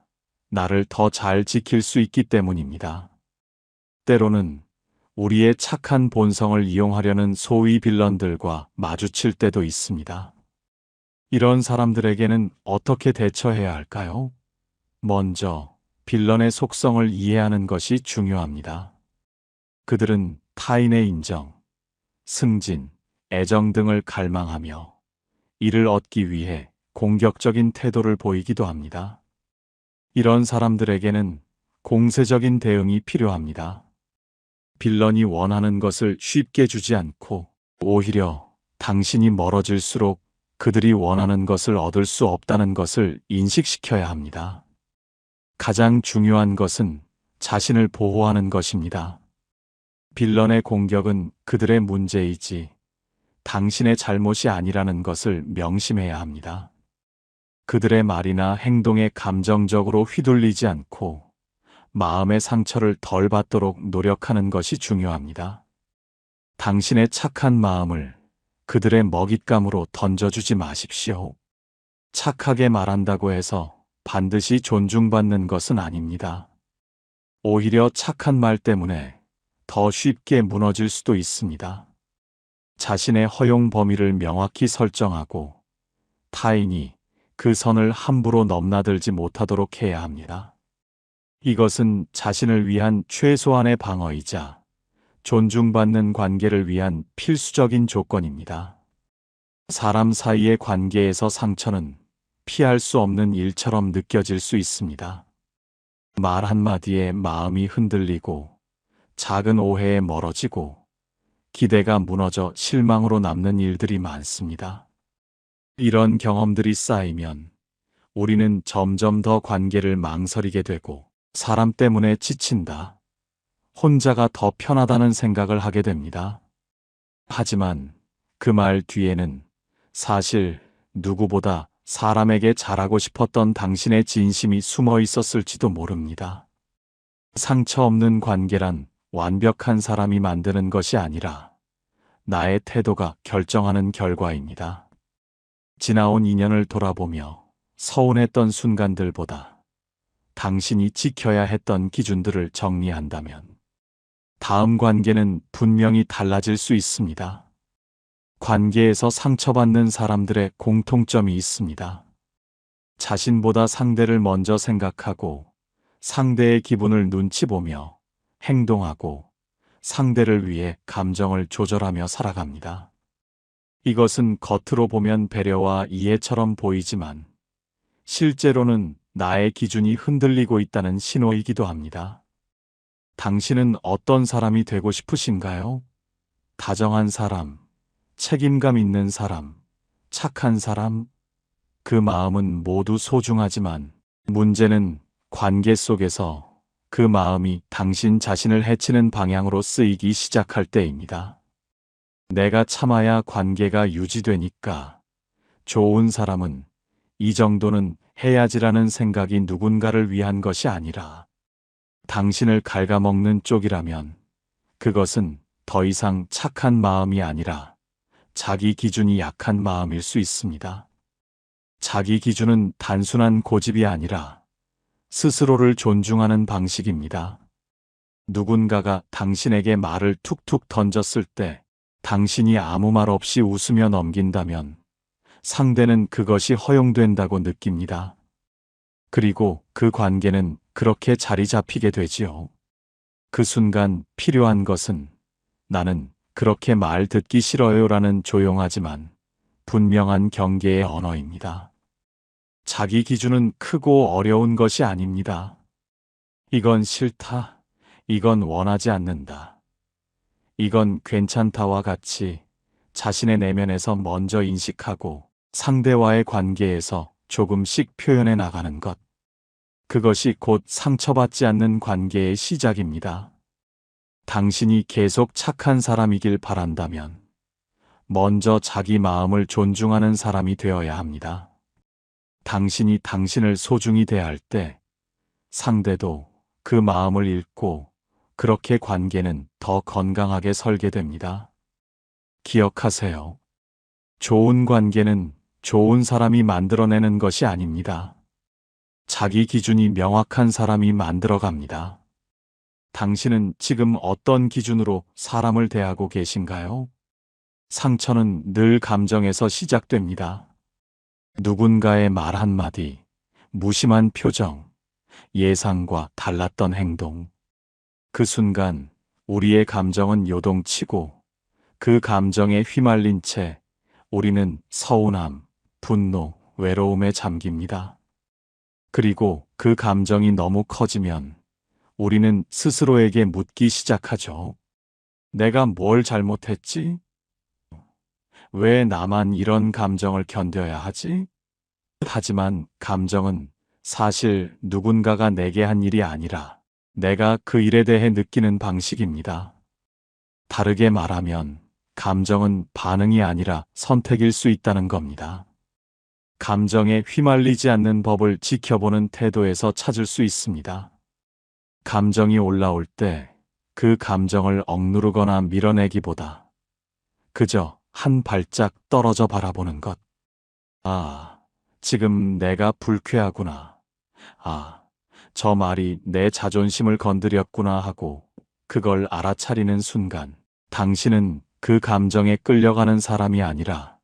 나를 더 잘 지킬 수 있기 때문입니다. 때로는 우리의 착한 본성을 이용하려는 소위 빌런들과 마주칠 때도 있습니다. 이런 사람들에게는 어떻게 대처해야 할까요? 먼저 빌런의 속성을 이해하는 것이 중요합니다. 그들은 타인의 인정, 승진, 애정 등을 갈망하며 이를 얻기 위해 공격적인 태도를 보이기도 합니다. 이런 사람들에게는 공세적인 대응이 필요합니다. 빌런이 원하는 것을 쉽게 주지 않고 오히려 당신이 멀어질수록 그들이 원하는 것을 얻을 수 없다는 것을 인식시켜야 합니다. 가장 중요한 것은 자신을 보호하는 것입니다. 빌런의 공격은 그들의 문제이지 당신의 잘못이 아니라는 것을 명심해야 합니다. 그들의 말이나 행동에 감정적으로 휘둘리지 않고 마음의 상처를 덜 받도록 노력하는 것이 중요합니다. 당신의 착한 마음을 그들의 먹잇감으로 던져주지 마십시오. 착하게 말한다고 해서 반드시 존중받는 것은 아닙니다. 오히려 착한 말 때문에 더 쉽게 무너질 수도 있습니다. 자신의 허용 범위를 명확히 설정하고 타인이 그 선을 함부로 넘나들지 못하도록 해야 합니다. 이것은 자신을 위한 최소한의 방어이자 존중받는 관계를 위한 필수적인 조건입니다. 사람 사이의 관계에서 상처는 피할 수 없는 일처럼 느껴질 수 있습니다. 말 한마디에 마음이 흔들리고 작은 오해에 멀어지고 기대가 무너져 실망으로 남는 일들이 많습니다. 이런 경험들이 쌓이면 우리는 점점 더 관계를 망설이게 되고 사람 때문에 지친다, 혼자가 더 편하다는 생각을 하게 됩니다. 하지만 그 말 뒤에는 사실 누구보다 사람에게 잘하고 싶었던 당신의 진심이 숨어 있었을지도 모릅니다. 상처 없는 관계란 완벽한 사람이 만드는 것이 아니라 나의 태도가 결정하는 결과입니다. 지나온 인연을 돌아보며 서운했던 순간들보다 당신이 지켜야 했던 기준들을 정리한다면 다음 관계는 분명히 달라질 수 있습니다. 관계에서 상처받는 사람들의 공통점이 있습니다. 자신보다 상대를 먼저 생각하고 상대의 기분을 눈치 보며 행동하고 상대를 위해 감정을 조절하며 살아갑니다. 이것은 겉으로 보면 배려와 이해처럼 보이지만 실제로는 나의 기준이 흔들리고 있다는 신호이기도 합니다. 당신은 어떤 사람이 되고 싶으신가요? 다정한 사람, 책임감 있는 사람, 착한 사람? 그 마음은 모두 소중하지만 문제는 관계 속에서 그 마음이 당신 자신을 해치는 방향으로 쓰이기 시작할 때입니다. 내가 참아야 관계가 유지되니까 좋은 사람은 이 정도는 해야지라는 생각이 누군가를 위한 것이 아니라 당신을 갉아먹는 쪽이라면 그것은 더 이상 착한 마음이 아니라 자기 기준이 약한 마음일 수 있습니다. 자기 기준은 단순한 고집이 아니라 스스로를 존중하는 방식입니다. 누군가가 당신에게 말을 툭툭 던졌을 때 당신이 아무 말 없이 웃으며 넘긴다면 상대는 그것이 허용된다고 느낍니다. 그리고 그 관계는 그렇게 자리 잡히게 되지요. 그 순간 필요한 것은 나는 그렇게 말 듣기 싫어요라는 조용하지만 분명한 경계의 언어입니다. 자기 기준은 크고 어려운 것이 아닙니다. 이건 싫다. 이건 원하지 않는다. 이건 괜찮다와 같이 자신의 내면에서 먼저 인식하고 상대와의 관계에서 조금씩 표현해 나가는 것. 그것이 곧 상처받지 않는 관계의 시작입니다. 당신이 계속 착한 사람이길 바란다면 먼저 자기 마음을 존중하는 사람이 되어야 합니다. 당신이 당신을 소중히 대할 때 상대도 그 마음을 읽고 그렇게 관계는 더 건강하게 설계됩니다. 기억하세요. 좋은 관계는 좋은 사람이 만들어내는 것이 아닙니다. 자기 기준이 명확한 사람이 만들어갑니다. 당신은 지금 어떤 기준으로 사람을 대하고 계신가요? 상처는 늘 감정에서 시작됩니다. 누군가의 말 한마디, 무심한 표정, 예상과 달랐던 행동. 그 순간 우리의 감정은 요동치고 그 감정에 휘말린 채 우리는 서운함, 분노, 외로움에 잠깁니다. 그리고 그 감정이 너무 커지면 우리는 스스로에게 묻기 시작하죠. 내가 뭘 잘못했지? 왜 나만 이런 감정을 견뎌야 하지? 하지만 감정은 사실 누군가가 내게 한 일이 아니라 내가 그 일에 대해 느끼는 방식입니다. 다르게 말하면 감정은 반응이 아니라 선택일 수 있다는 겁니다. 감정에 휘말리지 않는 법을 지켜보는 태도에서 찾을 수 있습니다. 감정이 올라올 때 그 감정을 억누르거나 밀어내기보다 그저 한 발짝 떨어져 바라보는 것. 아, 지금 내가 불쾌하구나. 아, 저 말이 내 자존심을 건드렸구나 하고 그걸 알아차리는 순간 당신은 그 감정에 끌려가는 사람이 아니라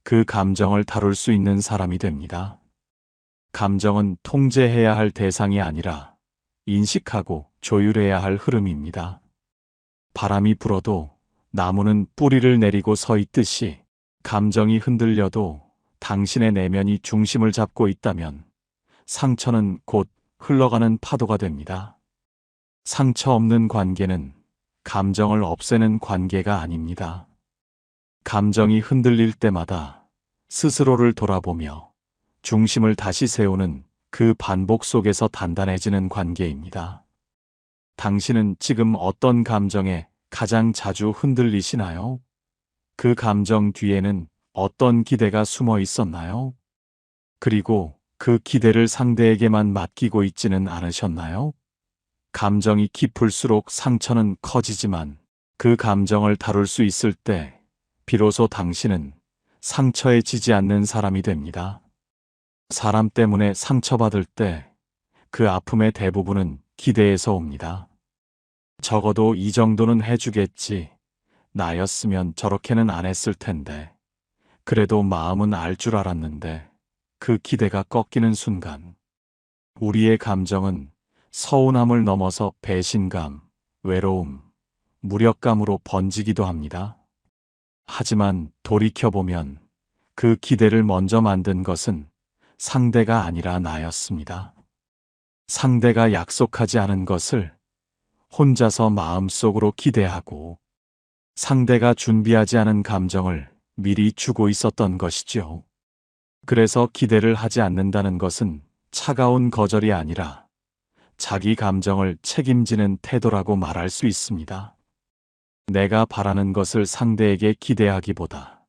그 감정을 다룰 수 있는 사람이 됩니다. 감정은 통제해야 할 대상이 아니라 인식하고 조율해야 할 흐름입니다. 바람이 불어도 나무는 뿌리를 내리고 서 있듯이 감정이 흔들려도 당신의 내면이 중심을 잡고 있다면 상처는 곧 흘러가는 파도가 됩니다. 상처 없는 관계는 감정을 없애는 관계가 아닙니다. 감정이 흔들릴 때마다 스스로를 돌아보며 중심을 다시 세우는 그 반복 속에서 단단해지는 관계입니다. 당신은 지금 어떤 감정에 가장 자주 흔들리시나요? 그 감정 뒤에는 어떤 기대가 숨어 있었나요? 그리고 그 기대를 상대에게만 맡기고 있지는 않으셨나요? 감정이 깊을수록 상처는 커지지만 그 감정을 다룰 수 있을 때 비로소 당신은 상처에 지지 않는 사람이 됩니다. 사람 때문에 상처받을 때 그 아픔의 대부분은 기대에서 옵니다. 적어도 이 정도는 해주겠지. 나였으면 저렇게는 안 했을 텐데. 그래도 마음은 알 줄 알았는데 그 기대가 꺾이는 순간 우리의 감정은 서운함을 넘어서 배신감, 외로움, 무력감으로 번지기도 합니다. 하지만 돌이켜보면 그 기대를 먼저 만든 것은 상대가 아니라 나였습니다. 상대가 약속하지 않은 것을 혼자서 마음속으로 기대하고 상대가 준비하지 않은 감정을 미리 주고 있었던 것이죠. 그래서 기대를 하지 않는다는 것은 차가운 거절이 아니라 자기 감정을 책임지는 태도라고 말할 수 있습니다. 내가 바라는 것을 상대에게 기대하기보다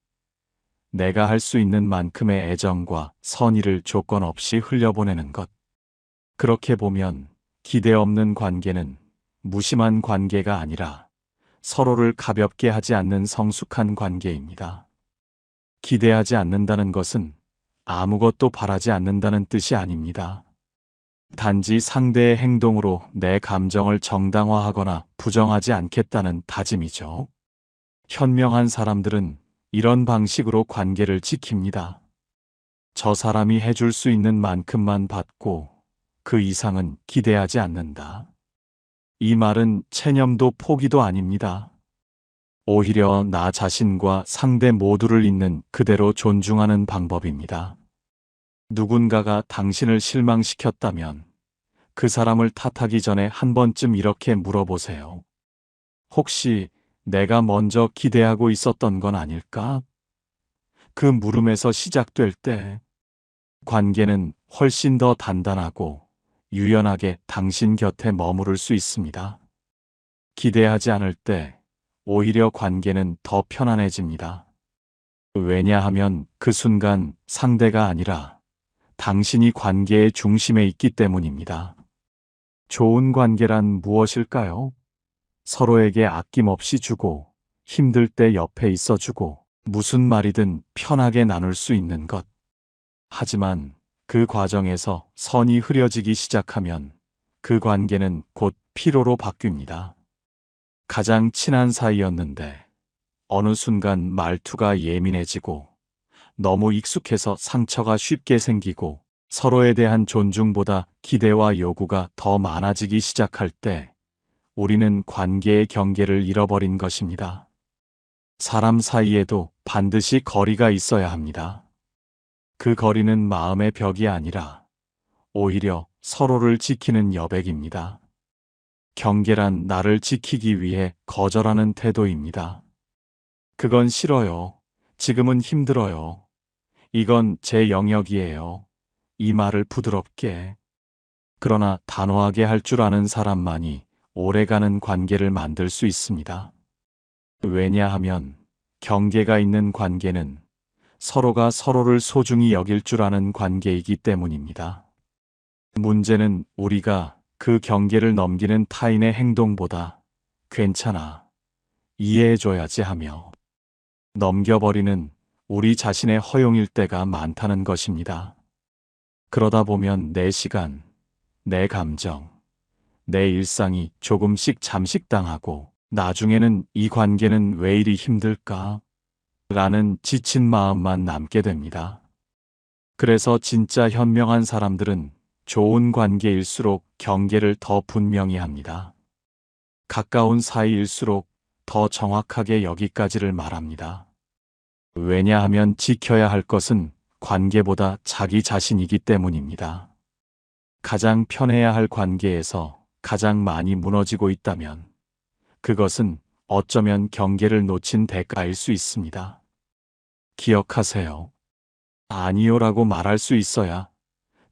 내가 할 수 있는 만큼의 애정과 선의를 조건 없이 흘려보내는 것. 그렇게 보면 기대 없는 관계는 무심한 관계가 아니라 서로를 가볍게 하지 않는 성숙한 관계입니다. 기대하지 않는다는 것은 아무것도 바라지 않는다는 뜻이 아닙니다. 단지 상대의 행동으로 내 감정을 정당화하거나 부정하지 않겠다는 다짐이죠. 현명한 사람들은 이런 방식으로 관계를 지킵니다. 저 사람이 해줄 수 있는 만큼만 받고 그 이상은 기대하지 않는다. 이 말은 체념도 포기도 아닙니다. 오히려 나 자신과 상대 모두를 있는 그대로 존중하는 방법입니다. 누군가가 당신을 실망시켰다면 그 사람을 탓하기 전에 한 번쯤 이렇게 물어보세요. 혹시 내가 먼저 기대하고 있었던 건 아닐까? 그 물음에서 시작될 때 관계는 훨씬 더 단단하고 유연하게 당신 곁에 머무를 수 있습니다. 기대하지 않을 때 오히려 관계는 더 편안해집니다. 왜냐하면 그 순간 상대가 아니라 당신이 관계의 중심에 있기 때문입니다. 좋은 관계란 무엇일까요? 서로에게 아낌없이 주고, 힘들 때 옆에 있어주고, 무슨 말이든 편하게 나눌 수 있는 것. 하지만 그 과정에서 선이 흐려지기 시작하면 그 관계는 곧 피로로 바뀝니다. 가장 친한 사이였는데 어느 순간 말투가 예민해지고 너무 익숙해서 상처가 쉽게 생기고 서로에 대한 존중보다 기대와 요구가 더 많아지기 시작할 때 우리는 관계의 경계를 잃어버린 것입니다. 사람 사이에도 반드시 거리가 있어야 합니다. 그 거리는 마음의 벽이 아니라 오히려 서로를 지키는 여백입니다. 경계란 나를 지키기 위해 거절하는 태도입니다. 그건 싫어요. 지금은 힘들어요. 이건 제 영역이에요. 이 말을 부드럽게, 그러나 단호하게 할 줄 아는 사람만이 오래가는 관계를 만들 수 있습니다. 왜냐하면 경계가 있는 관계는 서로가 서로를 소중히 여길 줄 아는 관계이기 때문입니다. 문제는 우리가 그 경계를 넘기는 타인의 행동보다 괜찮아, 이해해줘야지 하며 넘겨버리는 우리 자신의 허용일 때가 많다는 것입니다. 그러다 보면 내 시간, 내 감정, 내 일상이 조금씩 잠식당하고 나중에는 이 관계는 왜 이리 힘들까? 라는 지친 마음만 남게 됩니다. 그래서 진짜 현명한 사람들은 좋은 관계일수록 경계를 더 분명히 합니다. 가까운 사이일수록 더 정확하게 여기까지를 말합니다. 왜냐하면 지켜야 할 것은 관계보다 자기 자신이기 때문입니다. 가장 편해야 할 관계에서 가장 많이 무너지고 있다면 그것은 어쩌면 경계를 놓친 대가일 수 있습니다. 기억하세요. 아니요라고 말할 수 있어야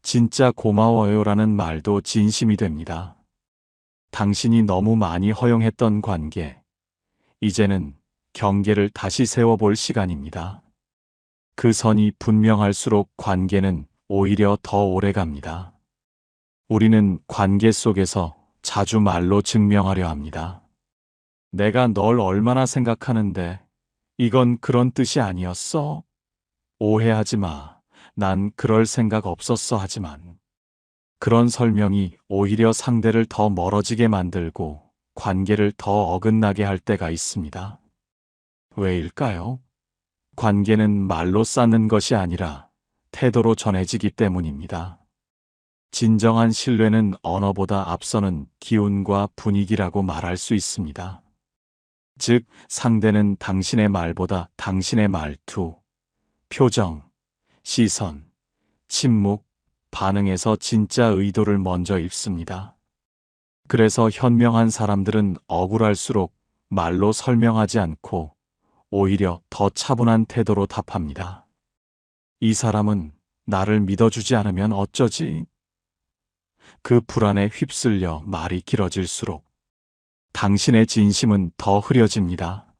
진짜 고마워요라는 말도 진심이 됩니다. 당신이 너무 많이 허용했던 관계, 이제는 경계를 다시 세워볼 시간입니다. 그 선이 분명할수록 관계는 오히려 더 오래 갑니다. 우리는 관계 속에서 자주 말로 증명하려 합니다. 내가 널 얼마나 생각하는데 이건 그런 뜻이 아니었어? 오해하지 마. 난 그럴 생각 없었어 하지만 그런 설명이 오히려 상대를 더 멀어지게 만들고 관계를 더 어긋나게 할 때가 있습니다. 왜일까요? 관계는 말로 쌓는 것이 아니라 태도로 전해지기 때문입니다. 진정한 신뢰는 언어보다 앞서는 기운과 분위기라고 말할 수 있습니다. 즉, 상대는 당신의 말보다 당신의 말투, 표정, 시선, 침묵, 반응에서 진짜 의도를 먼저 읽습니다. 그래서 현명한 사람들은 억울할수록 말로 설명하지 않고 오히려 더 차분한 태도로 답합니다. 이 사람은 나를 믿어주지 않으면 어쩌지? 그 불안에 휩쓸려 말이 길어질수록 당신의 진심은 더 흐려집니다.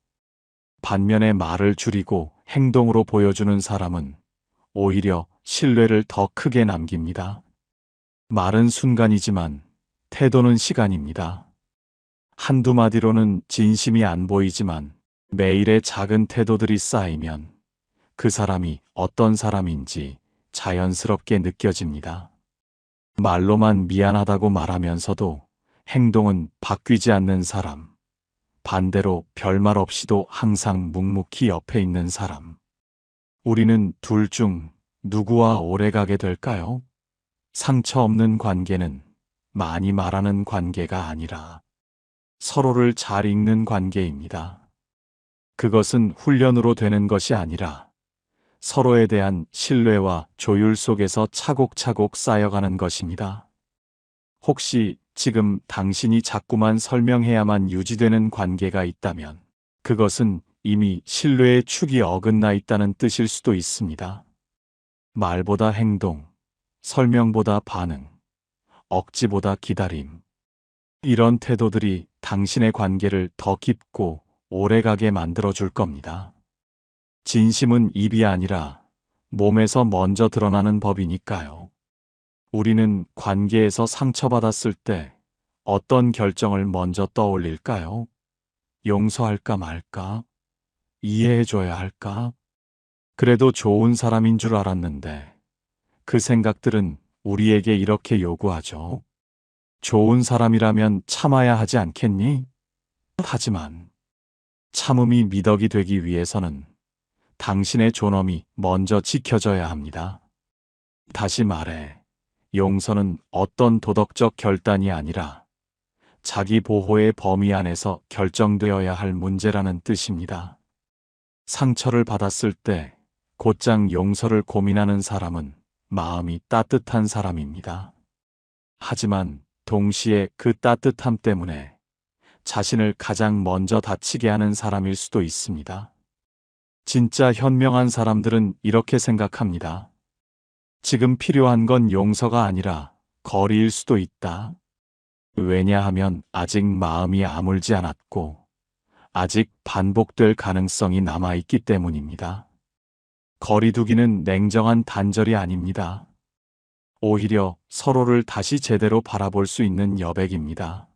반면에 말을 줄이고 행동으로 보여주는 사람은 오히려 신뢰를 더 크게 남깁니다. 말은 순간이지만 태도는 시간입니다. 한두 마디로는 진심이 안 보이지만 매일의 작은 태도들이 쌓이면 그 사람이 어떤 사람인지 자연스럽게 느껴집니다. 말로만 미안하다고 말하면서도 행동은 바뀌지 않는 사람. 반대로 별말 없이도 항상 묵묵히 옆에 있는 사람. 우리는 둘 중 누구와 오래 가게 될까요? 상처 없는 관계는 많이 말하는 관계가 아니라 서로를 잘 읽는 관계입니다. 그것은 훈련으로 되는 것이 아니라 서로에 대한 신뢰와 조율 속에서 차곡차곡 쌓여가는 것입니다. 혹시 지금 당신이 자꾸만 설명해야만 유지되는 관계가 있다면 그것은 이미 신뢰의 축이 어긋나 있다는 뜻일 수도 있습니다. 말보다 행동, 설명보다 반응, 억지보다 기다림. 이런 태도들이 당신의 관계를 더 깊고 오래가게 만들어줄 겁니다. 진심은 입이 아니라 몸에서 먼저 드러나는 법이니까요. 우리는 관계에서 상처받았을 때 어떤 결정을 먼저 떠올릴까요? 용서할까 말까? 이해해줘야 할까? 그래도 좋은 사람인 줄 알았는데 그 생각들은 우리에게 이렇게 요구하죠. 좋은 사람이라면 참아야 하지 않겠니? 하지만 참음이 미덕이 되기 위해서는 당신의 존엄이 먼저 지켜져야 합니다. 다시 말해, 용서는 어떤 도덕적 결단이 아니라 자기 보호의 범위 안에서 결정되어야 할 문제라는 뜻입니다. 상처를 받았을 때 곧장 용서를 고민하는 사람은 마음이 따뜻한 사람입니다. 하지만 동시에 그 따뜻함 때문에 자신을 가장 먼저 다치게 하는 사람일 수도 있습니다. 진짜 현명한 사람들은 이렇게 생각합니다. 지금 필요한 건 용서가 아니라 거리일 수도 있다. 왜냐하면 아직 마음이 아물지 않았고 아직 반복될 가능성이 남아있기 때문입니다. 거리두기는 냉정한 단절이 아닙니다. 오히려 서로를 다시 제대로 바라볼 수 있는 여백입니다.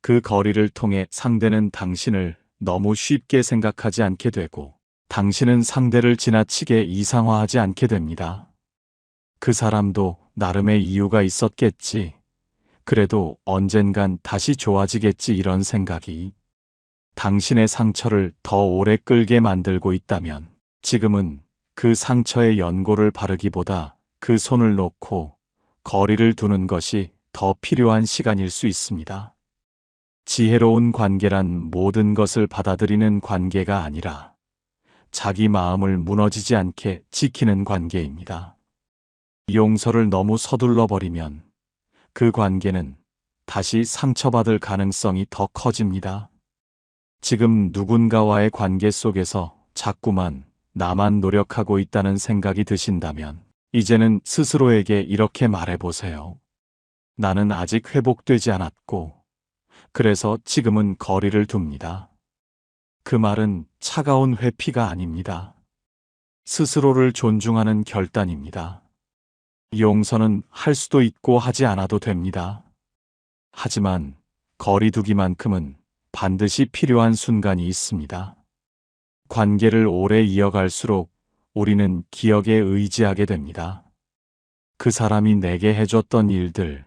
그 거리를 통해 상대는 당신을 너무 쉽게 생각하지 않게 되고 당신은 상대를 지나치게 이상화하지 않게 됩니다. 그 사람도 나름의 이유가 있었겠지. 그래도 언젠간 다시 좋아지겠지 이런 생각이 당신의 상처를 더 오래 끌게 만들고 있다면 지금은 그 상처의 연고를 바르기보다 그 손을 놓고 거리를 두는 것이 더 필요한 시간일 수 있습니다. 지혜로운 관계란 모든 것을 받아들이는 관계가 아니라 자기 마음을 무너지지 않게 지키는 관계입니다. 용서를 너무 서둘러 버리면 그 관계는 다시 상처받을 가능성이 더 커집니다. 지금 누군가와의 관계 속에서 자꾸만 나만 노력하고 있다는 생각이 드신다면 이제는 스스로에게 이렇게 말해보세요. 나는 아직 회복되지 않았고 그래서 지금은 거리를 둡니다. 그 말은 차가운 회피가 아닙니다. 스스로를 존중하는 결단입니다. 용서는 할 수도 있고 하지 않아도 됩니다. 하지만 거리두기만큼은 반드시 필요한 순간이 있습니다. 관계를 오래 이어갈수록 우리는 기억에 의지하게 됩니다. 그 사람이 내게 해줬던 일들,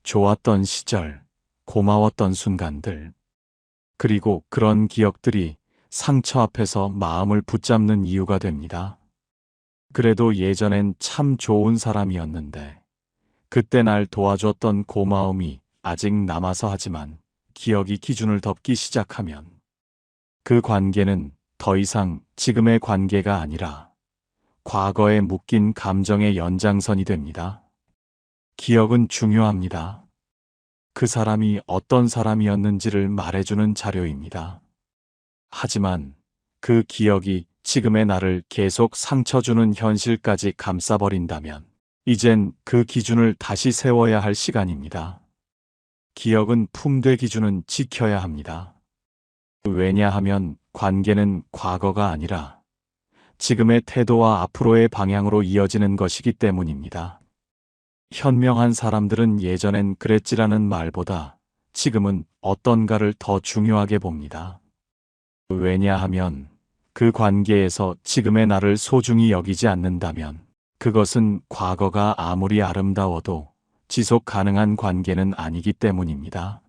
좋았던 시절, 고마웠던 순간들. 그리고 그런 기억들이 상처 앞에서 마음을 붙잡는 이유가 됩니다. 그래도 예전엔 참 좋은 사람이었는데 그때 날 도와줬던 고마움이 아직 남아서 하지만 기억이 기준을 덮기 시작하면 그 관계는 더 이상 지금의 관계가 아니라 과거에 묶인 감정의 연장선이 됩니다. 기억은 중요합니다. 그 사람이 어떤 사람이었는지를 말해주는 자료입니다. 하지만 그 기억이 지금의 나를 계속 상처 주는 현실까지 감싸버린다면 이젠 그 기준을 다시 세워야 할 시간입니다. 기억은 품되 기준은 지켜야 합니다. 왜냐하면 관계는 과거가 아니라 지금의 태도와 앞으로의 방향으로 이어지는 것이기 때문입니다. 현명한 사람들은 예전엔 그랬지라는 말보다 지금은 어떤가를 더 중요하게 봅니다. 왜냐하면 그 관계에서 지금의 나를 소중히 여기지 않는다면 그것은 과거가 아무리 아름다워도 지속 가능한 관계는 아니기 때문입니다.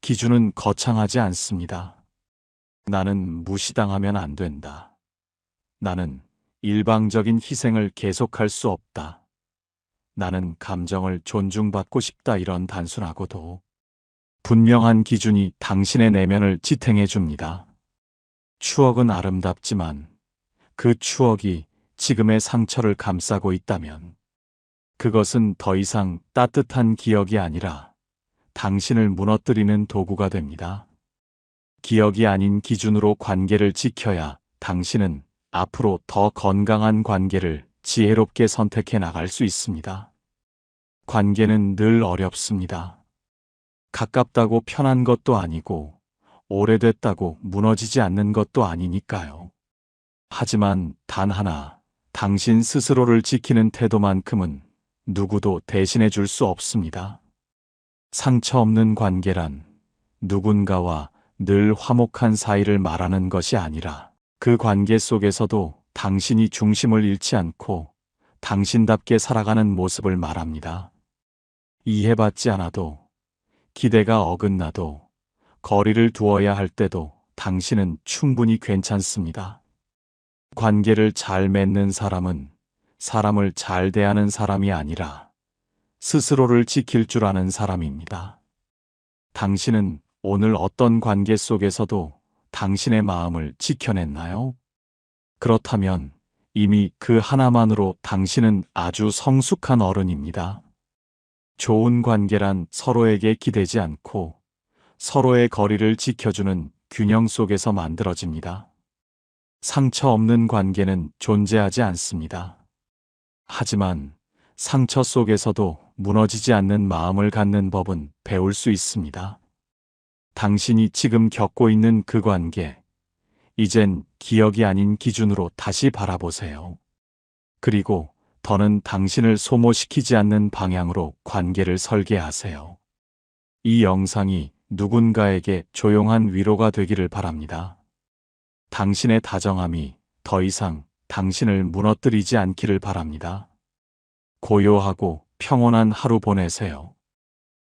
기준은 거창하지 않습니다. 나는 무시당하면 안 된다. 나는 일방적인 희생을 계속할 수 없다. 나는 감정을 존중받고 싶다. 이런 단순하고도 분명한 기준이 당신의 내면을 지탱해 줍니다. 추억은 아름답지만 그 추억이 지금의 상처를 감싸고 있다면 그것은 더 이상 따뜻한 기억이 아니라 당신을 무너뜨리는 도구가 됩니다. 기억이 아닌 기준으로 관계를 지켜야 당신은 앞으로 더 건강한 관계를 지혜롭게 선택해 나갈 수 있습니다. 관계는 늘 어렵습니다. 가깝다고 편한 것도 아니고 오래됐다고 무너지지 않는 것도 아니니까요. 하지만 단 하나, 당신 스스로를 지키는 태도만큼은 누구도 대신해 줄 수 없습니다. 상처 없는 관계란 누군가와 늘 화목한 사이를 말하는 것이 아니라 그 관계 속에서도 당신이 중심을 잃지 않고 당신답게 살아가는 모습을 말합니다. 이해받지 않아도, 기대가 어긋나도, 거리를 두어야 할 때도 당신은 충분히 괜찮습니다. 관계를 잘 맺는 사람은 사람을 잘 대하는 사람이 아니라 스스로를 지킬 줄 아는 사람입니다. 당신은 오늘 어떤 관계 속에서도 당신의 마음을 지켜냈나요? 그렇다면 이미 그 하나만으로 당신은 아주 성숙한 어른입니다. 좋은 관계란 서로에게 기대지 않고 서로의 거리를 지켜주는 균형 속에서 만들어집니다. 상처 없는 관계는 존재하지 않습니다. 하지만 상처 속에서도 무너지지 않는 마음을 갖는 법은 배울 수 있습니다. 당신이 지금 겪고 있는 그 관계, 이젠 기억이 아닌 기준으로 다시 바라보세요. 그리고 더는 당신을 소모시키지 않는 방향으로 관계를 설계하세요. 이 영상이 누군가에게 조용한 위로가 되기를 바랍니다. 당신의 다정함이 더 이상 당신을 무너뜨리지 않기를 바랍니다. 고요하고 평온한 하루 보내세요.